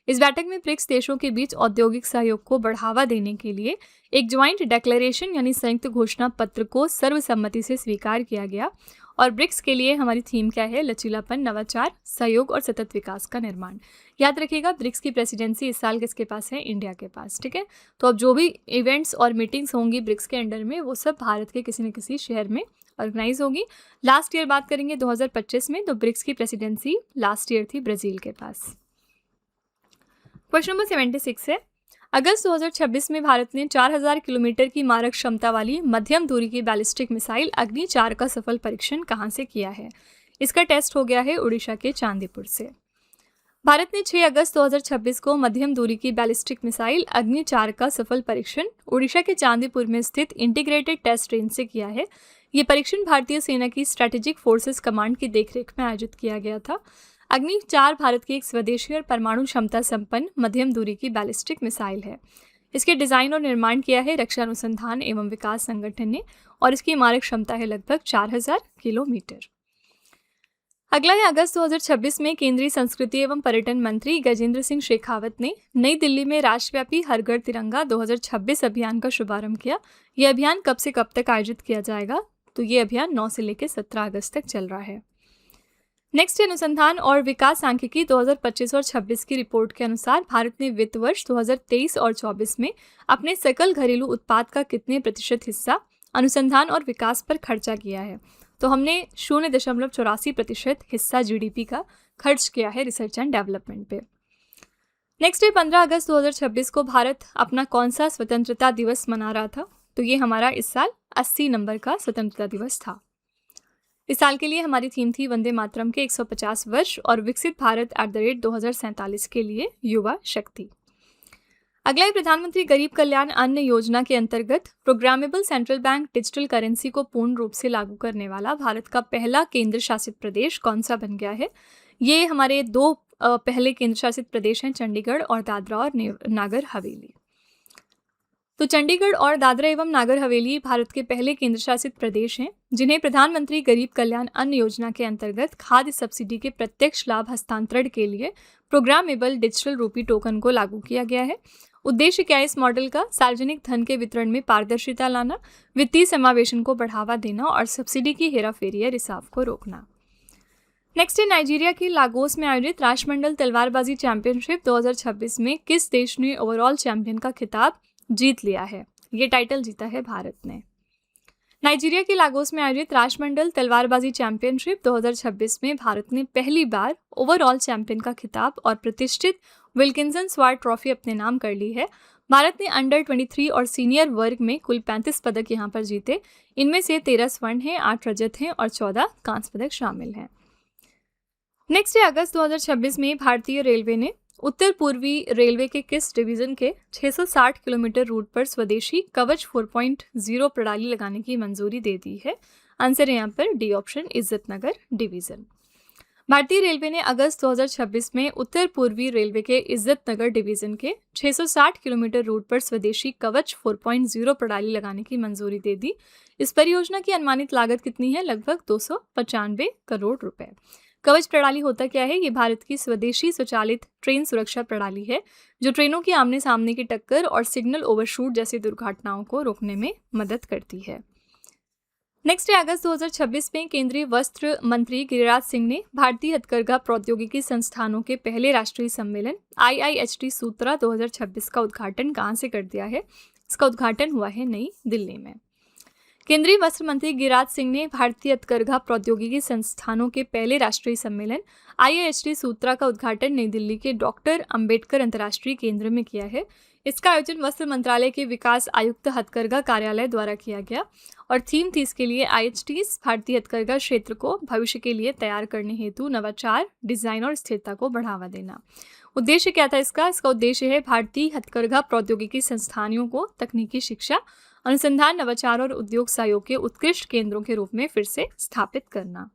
Speaker 1: इस बैठक में ब्रिक्स देशों के बीच औद्योगिक सहयोग को बढ़ावा देने के लिए एक ज्वाइंट डिक्लेरेशन यानी संयुक्त घोषणा पत्र को सर्वसम्मति से स्वीकार किया गया। और ब्रिक्स के लिए हमारी थीम क्या है? लचीलापन, नवाचार, सहयोग और सतत विकास का निर्माण। याद रखिएगा, ब्रिक्स की प्रेसिडेंसी इस साल किसके पास है? इंडिया के पास। ठीक है, तो अब जो भी इवेंट्स और मीटिंग्स होंगी ब्रिक्स के अंडर में वो सब भारत के किसी न किसी शहर में ऑर्गेनाइज होगी। लास्ट ईयर बात करेंगे 2025 में, तो ब्रिक्स की प्रेसिडेंसी लास्ट ईयर थी ब्राज़ील के पास। क्वेश्चन नंबर 76 है, अगस्त 2026 में भारत ने 4000 किलोमीटर की मारक क्षमता वाली मध्यम दूरी की बैलिस्टिक मिसाइल अग्नि 4 का सफल परीक्षण कहां से किया है? इसका टेस्ट हो गया है उड़ीसा के चांदीपुर से। भारत ने 6 अगस्त 2026 को मध्यम दूरी की बैलिस्टिक मिसाइल अग्नि 4 का सफल परीक्षण उड़ीसा के चांदीपुर में स्थित इंटीग्रेटेड टेस्ट रेंज से किया है। ये परीक्षण भारतीय सेना की स्ट्रेटेजिक फोर्सेस कमांड की देखरेख में आयोजित किया गया था। अग्नि 4 भारत की एक स्वदेशी और परमाणु क्षमता संपन्न मध्यम दूरी की बैलिस्टिक मिसाइल है। इसके डिजाइन और निर्माण किया है रक्षा अनुसंधान एवं विकास संगठन ने और इसकी मारक क्षमता है लगभग 4000 किलोमीटर। अगला है, अगस्त 2026 में केंद्रीय संस्कृति एवं पर्यटन मंत्री गजेंद्र सिंह शेखावत ने नई दिल्ली में राष्ट्रव्यापी हर घर तिरंगा 2026 अभियान का शुभारंभ किया। यह अभियान कब से कब तक आयोजित किया जाएगा? तो ये अभियान 9 से लेकर 17 अगस्त तक चल रहा है। नेक्स्ट अनुसंधान और विकास सांख्यिकी 2025 और 26 की रिपोर्ट के अनुसार भारत ने वित्त वर्ष 2023 और 24 में अपने सकल घरेलू उत्पाद का कितने प्रतिशत हिस्सा अनुसंधान और विकास पर खर्चा किया है? तो हमने 0.84% हिस्सा जीडीपी का खर्च किया है रिसर्च एंड डेवलपमेंट पे। नेक्स्ट है, 15 अगस्त 2026 को भारत अपना कौन सा स्वतंत्रता दिवस मना रहा था? तो ये हमारा इस साल 80 नंबर का स्वतंत्रता दिवस था। इस साल के लिए हमारी थीम थी वंदे मातरम के 150 वर्ष और विकसित भारत @2047 के लिए युवा शक्ति। अगला है प्रधानमंत्री गरीब कल्याण अन्न योजना के अंतर्गत programmable central bank digital currency को पूर्ण रूप से लागू करने वाला भारत का पहला केंद्र शासित प्रदेश कौन सा बन गया है। ये हमारे दो पहले केंद्र शासित प्रदेश हैं, चंडीगढ़ और दादरा और नागर हवेली। तो चंडीगढ़ और दादरा एवं नागर हवेली भारत के पहले केंद्र शासित प्रदेश हैं जिन्हें प्रधानमंत्री गरीब कल्याण अन्न योजना के अंतर्गत खाद्य सब्सिडी के प्रत्यक्ष लाभ हस्तांतरण के लिए प्रोग्रामेबल डिजिटल रूपी टोकन को लागू किया गया है। उद्देश्य क्या है इस मॉडल का? सार्वजनिक धन के वितरण में पारदर्शिता लाना, वित्तीय समावेशन को बढ़ावा देना और सब्सिडी की हेराफेरी या रिसाव को रोकना। नेक्स्ट है नाइजीरिया की लागोस में आयोजित राष्ट्रमंडल तलवारबाजी चैंपियनशिप 2026 में किस देश ने ओवरऑल चैंपियन का खिताब जीत लिया है? ये टाइटल जीता है भारत ने। नाइजीरिया के लागोस में आयोजित राष्ट्रमंडल तलवारबाजी चैंपियनशिप 2026 में भारत ने पहली बार ओवरऑल चैंपियन का खिताब और प्रतिष्ठित विल्किंसन स्वॉर्ड ट्रॉफी अपने नाम कर ली है। भारत ने अंडर 23 और सीनियर वर्ग में कुल 35 पदक यहाँ पर जीते। इनमें से 13 स्वर्ण हैं, 8 रजत हैं और 14 कांस्य पदक शामिल हैं। नेक्स्ट है अगस्त 2026 में भारतीय रेलवे ने उत्तर पूर्वी रेलवे के किस डिवीजन के 660 किलोमीटर रूट पर स्वदेशी कवच 4.0 प्रणाली लगाने की मंजूरी दे दी है? आंसर है यहाँ पर डी ऑप्शन, इज्जतनगर डिवीजन। भारतीय रेलवे ने अगस्त 2026 में उत्तर पूर्वी रेलवे के इज्जतनगर डिवीजन के 660 किलोमीटर रूट पर स्वदेशी कवच 4.0 प्रणाली लगाने की मंजूरी दे दी। इस परियोजना की अनुमानित लागत कितनी है? लगभग 295 करोड़ रुपए। कवच प्रणाली होता क्या है? ये भारत की स्वदेशी स्वचालित ट्रेन सुरक्षा प्रणाली है जो ट्रेनों की आमने सामने की टक्कर और सिग्नल ओवरशूट जैसी दुर्घटनाओं को रोकने में मदद करती है। नेक्स्ट है अगस्त 2026 में केंद्रीय वस्त्र मंत्री गिरिराज सिंह ने भारतीय हथकरघा प्रौद्योगिकी संस्थानों के पहले राष्ट्रीय सम्मेलन IIHT सूत्रा 2026 का उद्घाटन कहाँ से कर दिया है? इसका उद्घाटन हुआ है नई दिल्ली में। केंद्रीय वस्त्र मंत्री गिरिराज सिंह ने भारतीय हथकरघा प्रौद्योगिकी संस्थानों के पहले राष्ट्रीय सम्मेलन IIHT सूत्रा का उद्घाटन नई दिल्ली के डॉक्टर अंबेडकर अंतर्राष्ट्रीय केंद्र में किया है। इसका आयोजन वस्त्र मंत्रालय के विकास आयुक्त हथकरघा कार्यालय द्वारा किया गया और थीम थी इसके लिए IHTs भारतीय हथकरघा क्षेत्र को भविष्य के लिए तैयार करने हेतु नवाचार, डिजाइन और स्थिरता को बढ़ावा देना। उद्देश्य क्या था इसका? इसका उद्देश्य है भारतीय हथकरघा प्रौद्योगिकी संस्थानों को तकनीकी शिक्षा, अनुसंधान, नवाचार और उद्योग सहयोग के उत्कृष्ट केंद्रों के रूप में फिर से स्थापित करना।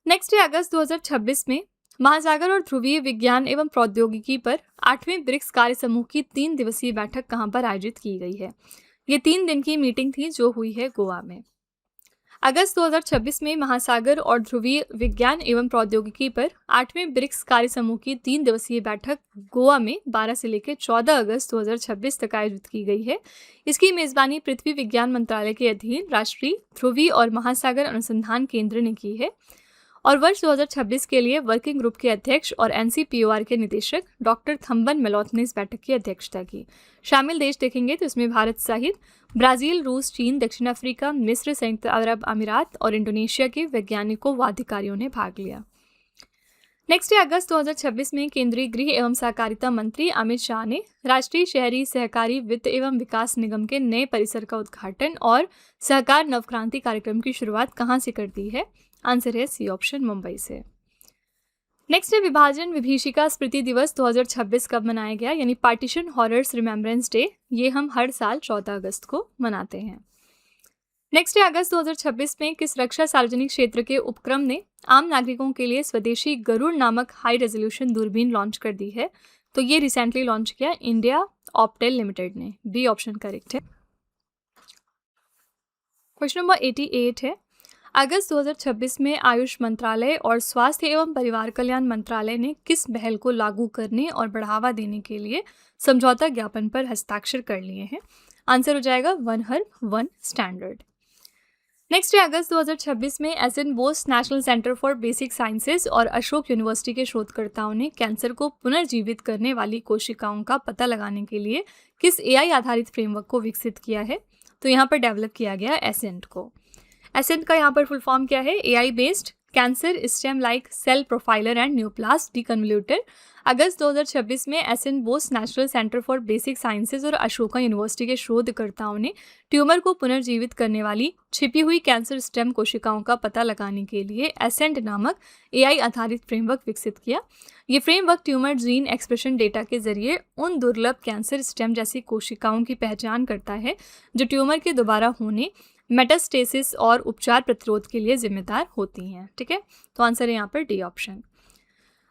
Speaker 1: नेक्स्ट है अगस्त 2026 में महासागर और ध्रुवीय विज्ञान एवं प्रौद्योगिकी पर 8वें ब्रिक्स कार्य समूह की 3 दिवसीय बैठक कहां पर आयोजित की गई है? ये 3 दिन की मीटिंग थी जो हुई है गोवा में। अगस्त 2026 में महासागर और ध्रुवीय विज्ञान एवं प्रौद्योगिकी पर 8वें ब्रिक्स कार्य समूह की 3 दिवसीय बैठक गोवा में 12 से लेकर 14 अगस्त 2026 तक आयोजित की गई है। इसकी मेजबानी पृथ्वी विज्ञान मंत्रालय के अधीन राष्ट्रीय ध्रुवीय और महासागर अनुसंधान केंद्र ने की है और वर्ष 2026 के लिए वर्किंग ग्रुप के अध्यक्ष और NCPOR के निदेशक डॉक्टर थम्बन मेलॉथ ने इस बैठक की अध्यक्षता की। शामिल देश देखेंगे तो इसमें भारत सहित ब्राजील, रूस, चीन, दक्षिण अफ्रीका, मिस्र, संयुक्त अरब अमीरात और इंडोनेशिया के वैज्ञानिकों व अधिकारियों ने भाग लिया। नेक्स्ट है अगस्त 2026 में केंद्रीय गृह एवं सहकारिता मंत्री अमित शाह ने राष्ट्रीय शहरी सहकारी वित्त एवं विकास निगम के नए परिसर का उद्घाटन और सहकार नवक्रांति कार्यक्रम की शुरुआत कहां से कर दी है? आंसर है सी ऑप्शन, मुंबई से। नेक्स्ट है विभाजन विभीषिका स्मृति दिवस 2026 कब मनाया गया? यानी पार्टीशन हॉरर्स रिमेम्बरेंस डे। ये हम हर साल 14 अगस्त को मनाते हैं। नेक्स्ट है अगस्त 2026 में किस रक्षा सार्वजनिक क्षेत्र के उपक्रम ने आम नागरिकों के लिए स्वदेशी गरुड़ नामक हाई रेजोल्यूशन दूरबीन लॉन्च कर दी है? तो ये रिसेंटली लॉन्च किया इंडिया ऑप्टेल लिमिटेड ने। बी ऑप्शन करेक्ट है। क्वेश्चन नंबर 88 है अगस्त 2026 में आयुष मंत्रालय और स्वास्थ्य एवं परिवार कल्याण मंत्रालय ने किस पहल को लागू करने और बढ़ावा देने के लिए समझौता ज्ञापन पर हस्ताक्षर कर लिए हैं? आंसर हो जाएगा one herb one standard. Next है अगस्त 2026 में SN Bose national centre for basic sciences और अशोक यूनिवर्सिटी के शोधकर्ताओं ने कैंसर को पुनर्जीवित करने वाली कोशिकाओं का पता लगाने के लिए किस AI आधारित फ्रेमवर्क को विकसित किया है? तो यहाँ पर डेवलप किया गया एसेंट को। एसेंट का यहाँ पर फुल फॉर्म क्या है? AI based cancer stem like cell profiler and neoplast deconvoluter. अगस्त 2026 में SN Bose national centre for basic sciences और अशोका यूनिवर्सिटी के शोधकर्ताओं ने ट्यूमर को पुनर्जीवित करने वाली छिपी हुई कैंसर स्टेम कोशिकाओं का पता लगाने के लिए एसेंट नामक एआई आधारित फ्रेमवर्क विकसित किया। ये framework tumour gene expression data के जरिए उन दुर्लभ कैंसर स्टेम जैसी कोशिकाओं की पहचान करता है जो ट्यूमर के दोबारा होने, मेटास्टेसिस और उपचार प्रतिरोध के लिए जिम्मेदार होती हैं। ठीक है, तो आंसर है यहाँ पर डी ऑप्शन।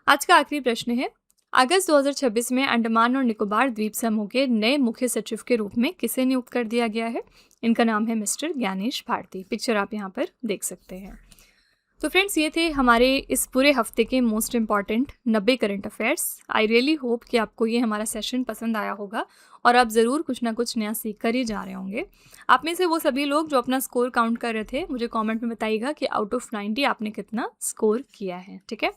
Speaker 1: आज का आखिरी प्रश्न है, अगस्त 2026 में अंडमान और निकोबार द्वीप समूह के नए मुख्य सचिव के रूप में किसे नियुक्त कर दिया गया है? इनका नाम है मिस्टर ज्ञानेश भारती। पिक्चर आप यहाँ पर देख सकते हैं। तो फ्रेंड्स, ये थे हमारे इस पूरे हफ्ते के most important 90 current affairs. I really hope कि आपको ये हमारा सेशन पसंद आया होगा और आप ज़रूर कुछ ना कुछ नया सीख कर ही जा रहे होंगे। आप में से वो सभी लोग जो अपना स्कोर काउंट कर रहे थे, मुझे कमेंट में बताइएगा कि आउट ऑफ 90 आपने कितना स्कोर किया है। ठीक है,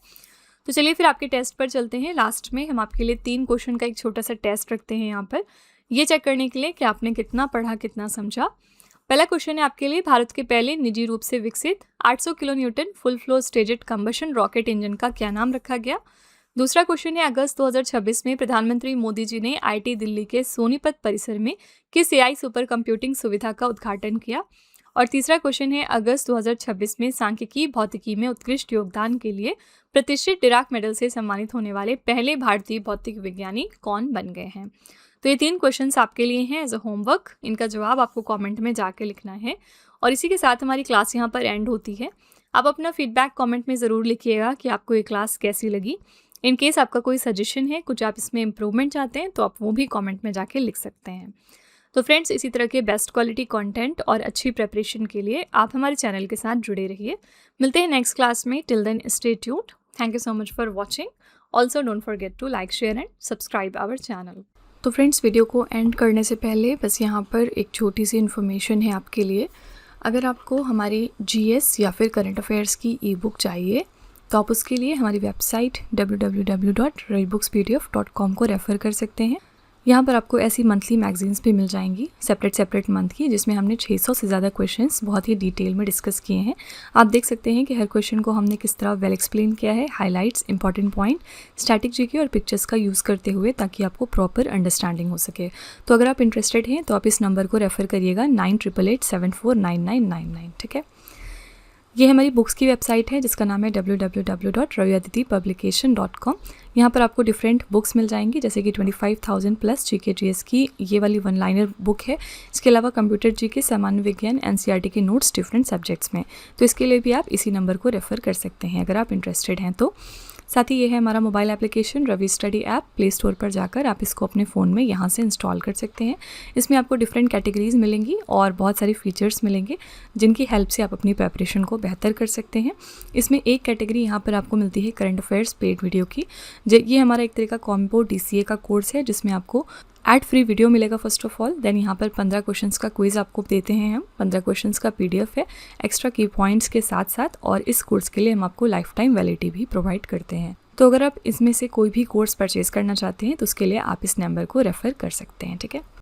Speaker 1: तो चलिए फिर आपके टेस्ट पर चलते हैं। लास्ट में हम आपके लिए 3 क्वेश्चन का एक छोटा सा टेस्ट रखते हैं यहाँ पर, ये चेक करने के लिए कि आपने कितना पढ़ा, कितना समझा। पहला क्वेश्चन है आपके लिए, भारत के पहले निजी रूप से विकसित 800 kilo newton full flow staged combustion rocket engine का क्या नाम रखा गया? दूसरा क्वेश्चन है, अगस्त 2026 में प्रधानमंत्री मोदी जी ने आईटी दिल्ली के सोनीपत परिसर में किस एआई सुपर कंप्यूटिंग सुविधा का उद्घाटन किया? और तीसरा क्वेश्चन है, अगस्त 2026 में सांख्यिकी भौतिकी में उत्कृष्ट योगदान के लिए प्रतिष्ठित डिराक मेडल से सम्मानित होने वाले पहले भारतीय भौतिक विज्ञानी कौन बन गए हैं? तो ये 3 क्वेश्चंस आपके लिए हैं एज अ होमवर्क। इनका जवाब आपको कमेंट में जाके लिखना है और इसी के साथ हमारी क्लास यहाँ पर एंड होती है। आप अपना फीडबैक कमेंट में ज़रूर लिखिएगा कि आपको ये क्लास कैसी लगी। इन केस आपका कोई सजेशन है, कुछ आप इसमें इम्प्रूवमेंट चाहते हैं, तो आप वो भी कमेंट में जाके लिख सकते हैं। तो फ्रेंड्स, इसी तरह के बेस्ट क्वालिटी कंटेंट और अच्छी प्रिपरेशन के लिए आप हमारे चैनल के साथ जुड़े रहिए। मिलते हैं नेक्स्ट क्लास में। Till then stay tuned. Thank you so much for watching. Also don't forget to like, share and subscribe our channel. तो फ्रेंड्स, वीडियो को एंड करने से पहले बस यहाँ पर एक छोटी सी इन्फॉर्मेशन है आपके लिए। अगर आपको हमारी जीएस या फिर करंट अफेयर्स की ई बुक चाहिए तो आप उसके लिए हमारी वेबसाइट www.ravibookspdf.com को रेफ़र कर सकते हैं। यहाँ पर आपको ऐसी मंथली मैगजीन्स भी मिल जाएंगी सेपरेट मंथ की, जिसमें हमने 600 से ज़्यादा क्वेश्चंस बहुत ही डिटेल में डिस्कस किए हैं। आप देख सकते हैं कि हर क्वेश्चन को हमने किस तरह वेल एक्सप्लेन किया है, highlights, important point, static GK और पिक्चर्स का यूज़ करते हुए, ताकि आपको प्रॉपर अंडरस्टैंडिंग हो सके। तो अगर आप इंटरेस्टेड हैं तो आप इस नंबर को रेफ़र करिएगा 9888749999। ठीक है, ये हमारी बुक्स की वेबसाइट है जिसका नाम है www.raviaditipublication.com। यहाँ पर आपको डिफरेंट बुक्स मिल जाएंगी, जैसे कि 25,000 प्लस जीके जीएस की ये वाली 1 लाइनर बुक है। इसके अलावा कंप्यूटर जीके, सामान्य विज्ञान, एनसीईआरटी के नोट्स डिफरेंट सब्जेक्ट्स में। तो इसके लिए भी आप इसी नंबर को रेफ़र कर सकते हैं अगर आप इंटरेस्टेड हैं तो। साथ ही ये है हमारा mobile application Ravi study app. Play store पर जाकर आप इसको अपने फ़ोन में यहाँ से इंस्टॉल कर सकते हैं। इसमें आपको डिफरेंट कैटेगरीज मिलेंगी और बहुत सारे फीचर्स मिलेंगे जिनकी हेल्प से आप अपनी प्रिपरेशन को बेहतर कर सकते हैं। इसमें एक कैटेगरी यहाँ पर आपको मिलती है करंट अफेयर्स पेड वीडियो की। ये हमारा एक तरह का कॉम्बो DCA का कोर्स है जिसमें आपको एड फ्री वीडियो मिलेगा फर्स्ट ऑफ ऑल। देन यहाँ पर 15 क्वेश्चंस का क्विज आपको देते हैं हम। 15 क्वेश्चंस का PDF है एक्स्ट्रा की पॉइंट्स के साथ साथ, और इस कोर्स के लिए हम आपको लाइफ टाइम वैलिडिटी भी प्रोवाइड करते हैं। तो अगर आप इसमें से कोई भी कोर्स परचेज करना चाहते हैं तो उसके लिए आप इस नंबर को रेफ़र कर सकते हैं। ठीक है।